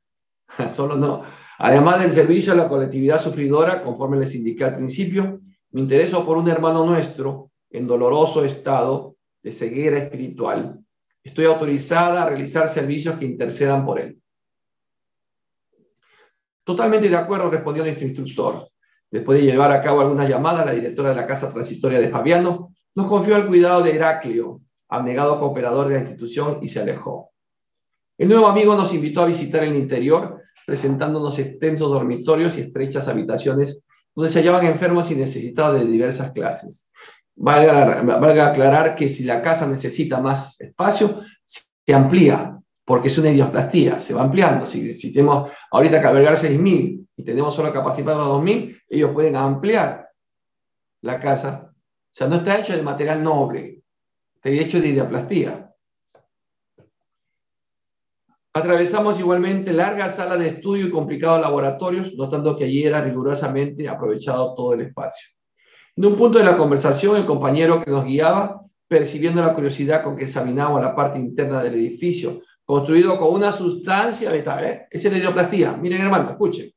Solo no. Además del servicio a la colectividad sufridora, conforme les indiqué al principio, me intereso por un hermano nuestro en doloroso estado de ceguera espiritual. Estoy autorizada a realizar servicios que intercedan por él. Totalmente de acuerdo, respondió nuestro instructor. Después de llevar a cabo algunas llamadas, la directora de la casa transitoria de Fabiano nos confió al cuidado de Heraclio, abnegado cooperador de la institución, y se alejó. El nuevo amigo nos invitó a visitar el interior, presentándonos extensos dormitorios y estrechas habitaciones donde se hallaban enfermos y necesitados de diversas clases. Valga aclarar que si la casa necesita más espacio, se amplía, porque es una idioplastía, se va ampliando. Si tenemos ahorita que albergar 6.000 y tenemos solo capacidad para 2.000, ellos pueden ampliar la casa. O sea, no está hecho de material noble, está hecho de idioplastía. Atravesamos igualmente largas salas de estudio y complicados laboratorios, notando que allí era rigurosamente aprovechado todo el espacio. En un punto de la conversación, el compañero que nos guiaba, percibiendo la curiosidad con que examinábamos la parte interna del edificio, construido con una sustancia, esa es la idioplastía, miren hermano, escuchen,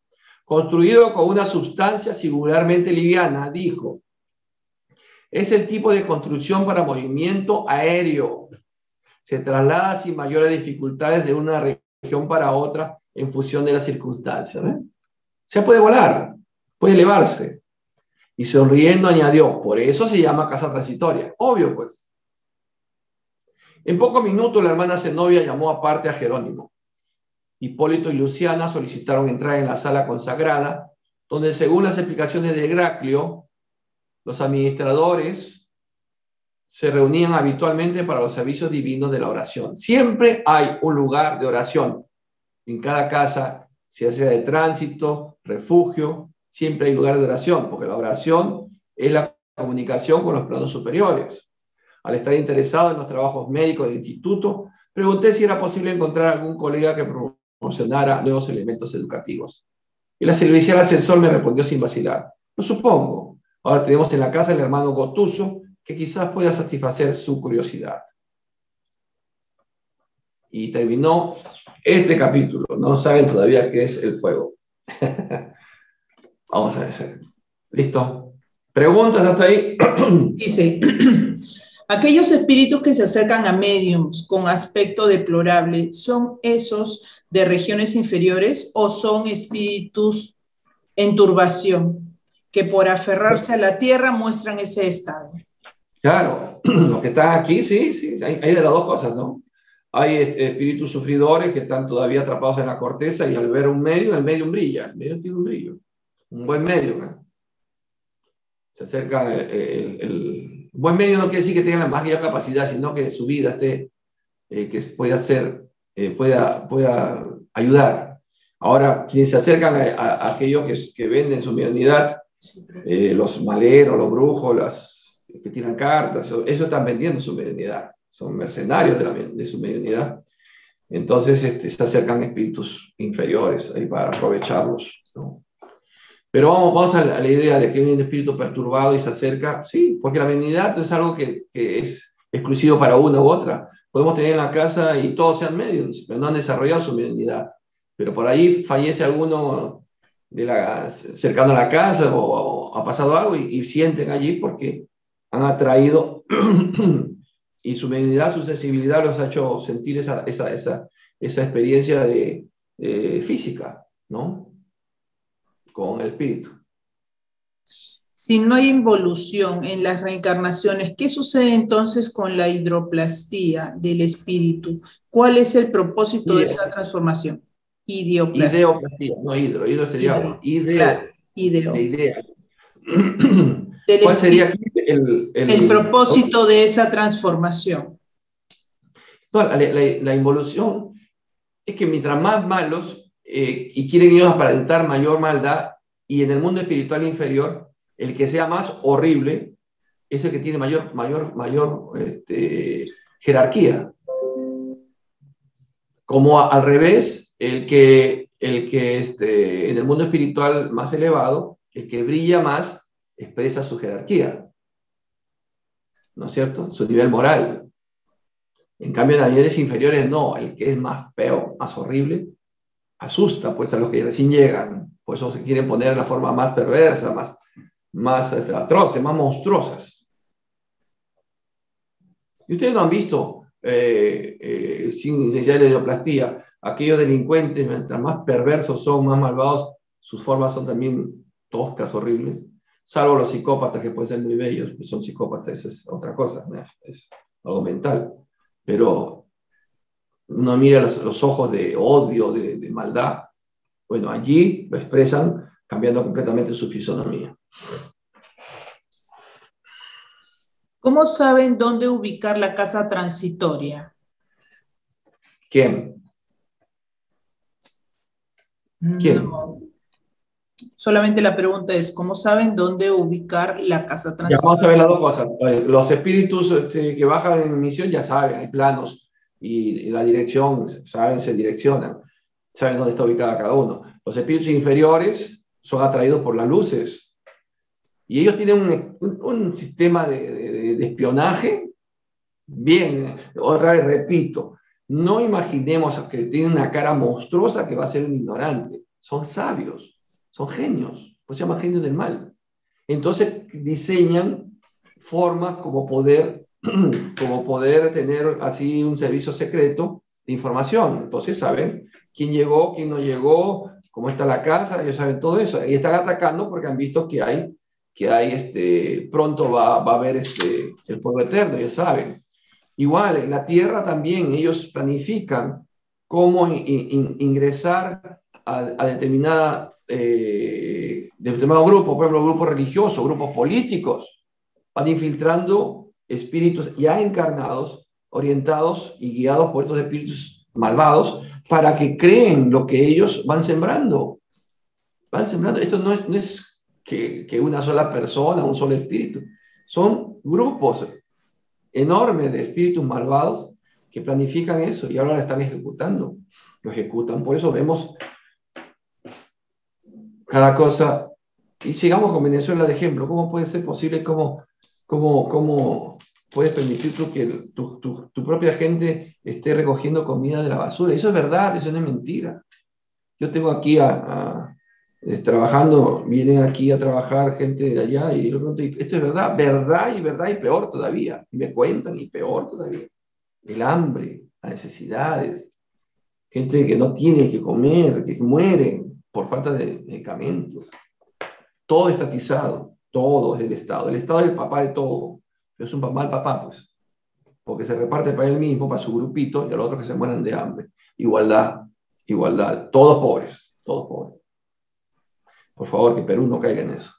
construido con una sustancia singularmente liviana, dijo: es el tipo de construcción para movimiento aéreo. Se traslada sin mayores dificultades de una región para otra en función de las circunstancias. Se puede volar, puede elevarse. Y sonriendo añadió: por eso se llama casa transitoria. Obvio, pues. En pocos minutos la hermana Zenobia llamó aparte a Jerónimo. Hipólito y Luciana solicitaron entrar en la sala consagrada, donde según las explicaciones de Heraclio, los administradores se reunían habitualmente para los servicios divinos de la oración. Siempre hay un lugar de oración. En cada casa, si sea de tránsito, refugio, siempre hay lugar de oración, porque la oración es la comunicación con los planos superiores. Al estar interesado en los trabajos médicos del instituto, pregunté si era posible encontrar algún colega que promocionara nuevos elementos educativos. Y la servicial ascensor me respondió sin vacilar: lo supongo. Ahora tenemos en la casa el hermano Gotuso, que quizás pueda satisfacer su curiosidad. y terminó este capítulo. No saben todavía qué es el fuego. Vamos a ver. ¿Listo? ¿Preguntas hasta ahí? Dice, aquellos espíritus que se acercan a médiums con aspecto deplorable, ¿son esos de regiones inferiores o son espíritus en turbación que por aferrarse a la tierra muestran ese estado? Claro, los que están aquí, sí, sí, hay de las dos cosas, ¿no? Hay espíritus sufridores que están todavía atrapados en la corteza y al ver un medio, el medio brilla, el medio tiene un brillo, un buen medio, ¿no? Se acerca el buen medio no quiere decir que tenga la mayor capacidad, sino que su vida esté, que pueda ser, pueda ayudar. Ahora, quienes se acercan a aquellos que venden su mediunidad, los maleros, los brujos, los que tiran cartas, eso están vendiendo su mediunidad, son mercenarios de su mediunidad. Entonces se acercan espíritus inferiores ahí para aprovecharlos, ¿no? Pero vamos a la idea de que hay un espíritu perturbado y se acerca, sí, porque la mediunidad no es algo que es exclusivo para una u otra. Podemos tener en la casa y todos sean mediums, pero no han desarrollado su mediunidad. Pero por ahí fallece alguno cercano a la casa o ha pasado algo y sienten allí porque han atraído y su mediunidad, su sensibilidad los ha hecho sentir esa experiencia física, ¿no? Con el espíritu. Si no hay involución en las reencarnaciones, ¿qué sucede entonces con la hidroplastía del espíritu? ¿Cuál es el propósito de esa transformación? Ideoplastía, no hidro sería agua. Claro, ideo. De idea. ¿Cuál sería aquí el propósito de esa transformación? No, la involución es que mientras más malos y quieren ellos aparentar mayor maldad, y en el mundo espiritual inferior, el que sea más horrible es el que tiene mayor jerarquía. Como al revés, el que en el mundo espiritual más elevado, el que brilla más, expresa su jerarquía, ¿no es cierto? Su nivel moral. En cambio, en los niveles inferiores no, el que es más feo, más horrible, asusta pues a los que recién llegan, por eso se quieren poner en la forma más perversa, más atroces, más monstruosas. Y ustedes no han visto, sin necesidad de ideoplastía, aquellos delincuentes, mientras más perversos son, más malvados, sus formas son también toscas, horribles, salvo los psicópatas que pueden ser muy bellos, pues son psicópatas, esa es otra cosa, es algo mental. Pero uno mira los ojos de odio, de maldad, bueno, allí lo expresan cambiando completamente su fisonomía. ¿Cómo saben dónde ubicar la casa transitoria? ¿Quién? No. Solamente la pregunta es, ¿cómo saben dónde ubicar la casa transitoria? Ya vamos a ver las dos cosas. Los espíritus que bajan en misión ya saben, hay planos y la dirección, saben, se direccionan, saben dónde está ubicada cada uno. Los espíritus inferiores son atraídos por las luces y ellos tienen un sistema de espionaje. Bien, otra vez repito, no imaginemos que tienen una cara monstruosa que va a ser un ignorante. Son sabios, son genios, pues se llaman genios del mal. Entonces diseñan formas como poder tener así un servicio secreto de información. Entonces saben quién llegó, quién no llegó, cómo está la casa, ellos saben todo eso. Y están atacando porque han visto que hay pronto va a haber el pueblo eterno, ellos saben. Igual, en la tierra también ellos planifican cómo ingresar a determinado grupo, por ejemplo, grupos religiosos, grupos políticos, van infiltrando espíritus ya encarnados, orientados y guiados por estos espíritus malvados, para que creen lo que ellos van sembrando. Van sembrando. Esto no es que una sola persona, un solo espíritu. Son grupos enormes de espíritus malvados que planifican eso y ahora lo están ejecutando. Lo ejecutan. Por eso vemos cada cosa. Y sigamos con Venezuela de ejemplo. ¿Cómo puede ser posible? ¿Cómo puedes permitir tú que tu propia gente esté recogiendo comida de la basura. Eso es verdad, eso no es mentira. Yo tengo aquí trabajando, vienen aquí a trabajar gente de allá y yo pregunto, esto es verdad, verdad y peor todavía. Y me cuentan y peor todavía. El hambre, las necesidades, gente que no tiene que comer, que muere por falta de medicamentos. Todo estatizado, todo es del Estado. El Estado es el papá de todo. Pero es un mal papá, pues. Porque se reparte para él mismo, para su grupito, y a los otros que se mueran de hambre. Igualdad, igualdad. Todos pobres, todos pobres. Por favor, que Perú no caiga en eso.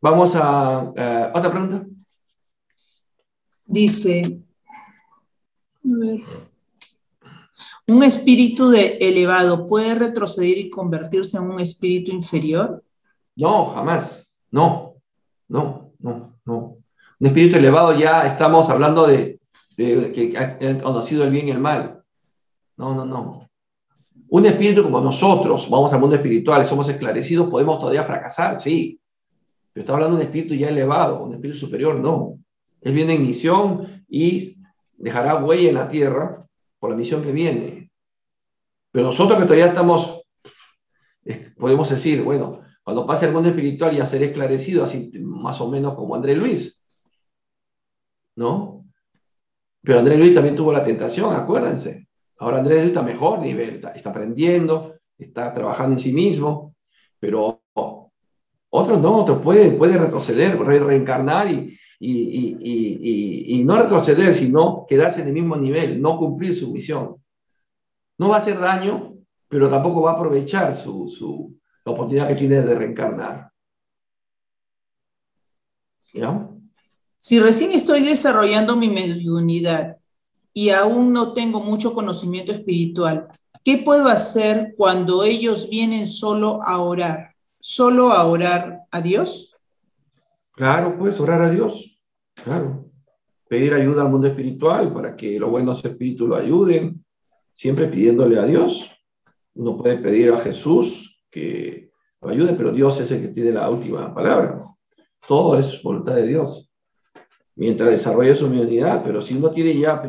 Vamos a otra pregunta. Dice, ¿un espíritu elevado puede retroceder y convertirse en un espíritu inferior? No, jamás. No. Un espíritu elevado ya estamos hablando de que ha conocido el bien y el mal. No. Un espíritu como nosotros, vamos al mundo espiritual, somos esclarecidos, podemos todavía fracasar, sí. Pero está hablando de un espíritu ya elevado, un espíritu superior, no. Él viene en misión y dejará huella en la tierra por la misión que viene. Pero nosotros que todavía estamos, podemos decir, bueno, cuando pase el mundo espiritual ya seré esclarecido, así más o menos como Andrés Luis, ¿no? Pero Andrés Luis también tuvo la tentación, acuérdense. Ahora Andrés Luis está a mejor nivel, está aprendiendo, está trabajando en sí mismo, pero otros no, otros puede retroceder, reencarnar y no retroceder, sino quedarse en el mismo nivel, no cumplir su misión. No va a hacer daño, pero tampoco va a aprovechar la oportunidad que tiene de reencarnar. ¿Ya? Si recién estoy desarrollando mi mediunidad y aún no tengo mucho conocimiento espiritual, ¿qué puedo hacer cuando ellos vienen solo a orar? ¿Solo a orar a Dios? Claro, puedes orar a Dios. Claro. Pedir ayuda al mundo espiritual para que los buenos espíritus lo ayuden, siempre pidiéndole a Dios. Uno puede pedir a Jesús que lo ayude, pero Dios es el que tiene la última palabra. Todo es voluntad de Dios. Mientras desarrolle su mediunidad, pero si uno tiene ya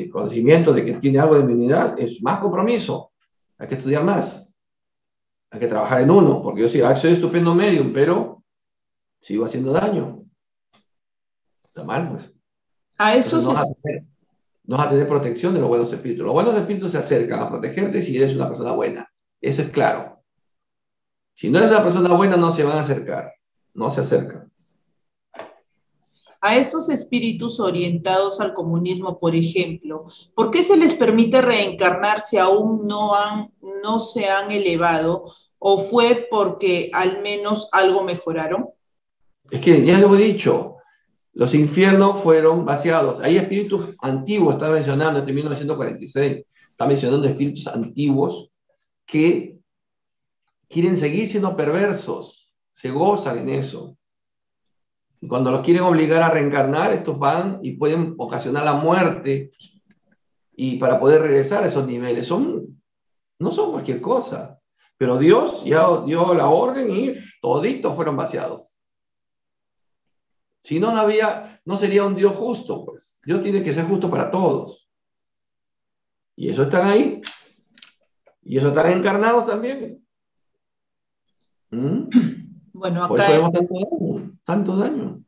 conocimiento de que tiene algo de mediunidad, es más compromiso. Hay que estudiar más. Hay que trabajar en uno, porque yo sí, soy estupendo medium, pero sigo haciendo daño. Está mal, pues. A eso no vas a tener protección de los buenos espíritus. Los buenos espíritus se acercan a protegerte si eres una persona buena. Eso es claro. Si no eres una persona buena, no se van a acercar. No se acercan. A esos espíritus orientados al comunismo, por ejemplo, ¿por qué se les permite reencarnar si aún no se han elevado? ¿O fue porque al menos algo mejoraron? Es que ya lo he dicho, los infiernos fueron vaciados. Hay espíritus antiguos, está mencionando, en 1946, está mencionando espíritus antiguos que quieren seguir siendo perversos, se gozan en eso. Y cuando los quieren obligar a reencarnar, estos van y pueden ocasionar la muerte y para poder regresar a esos niveles. No son cualquier cosa. Pero Dios ya dio la orden y toditos fueron vaciados. Si no, no sería un Dios justo, pues. Dios tiene que ser justo para todos. Y eso están ahí. Y eso están encarnados también. Bueno, por acá eso vemos tantos daños.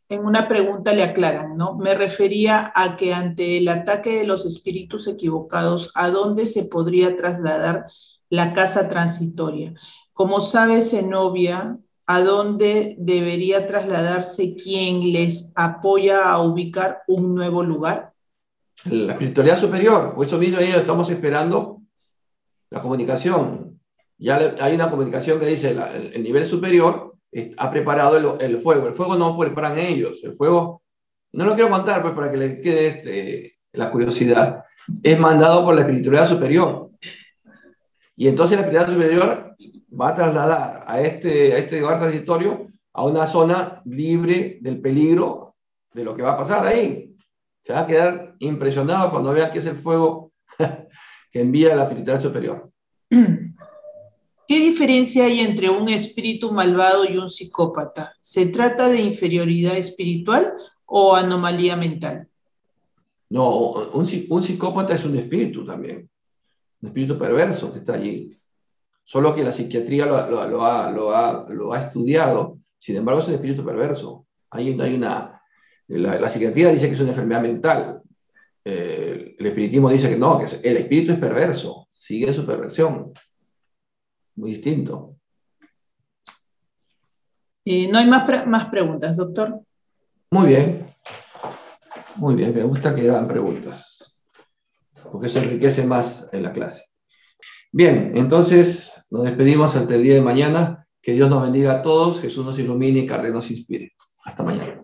En una pregunta le aclaran, ¿no? Me refería a que ante el ataque de los espíritus equivocados, ¿a dónde se podría trasladar la casa transitoria? Como sabe Zenobia, ¿a dónde debería trasladarse quien les apoya a ubicar un nuevo lugar? La espiritualidad superior, por eso mismo ellos estamos esperando la comunicación. Ya hay una comunicación que dice el nivel superior ha preparado el fuego. El fuego no lo preparan ellos. El fuego, no lo quiero contar pues, para que les quede la curiosidad. Es mandado por la espiritualidad superior. Y entonces la espiritualidad superior va a trasladar a este lugar transitorio a una zona libre del peligro de lo que va a pasar ahí. Se va a quedar impresionado cuando vean que es el fuego que envía la espiritualidad superior. ¿Qué diferencia hay entre un espíritu malvado y un psicópata? ¿Se trata de inferioridad espiritual o anomalía mental? No, un psicópata es un espíritu también, un espíritu perverso que está allí. Solo que la psiquiatría lo ha estudiado, sin embargo es un espíritu perverso. La psiquiatría dice que es una enfermedad mental. El espiritismo dice que no, que el espíritu es perverso, sigue su perversión. Muy distinto. No hay más preguntas, doctor. Muy bien, me gusta que hagan preguntas, porque eso enriquece más en la clase. Bien, entonces nos despedimos hasta el día de mañana. Que Dios nos bendiga a todos, Jesús nos ilumine y Carlos nos inspire. Hasta mañana.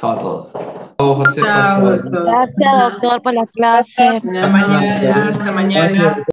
Chao a todos. Chao, José. Chao, doctor. Gracias, doctor, por la clase. Hasta mañana.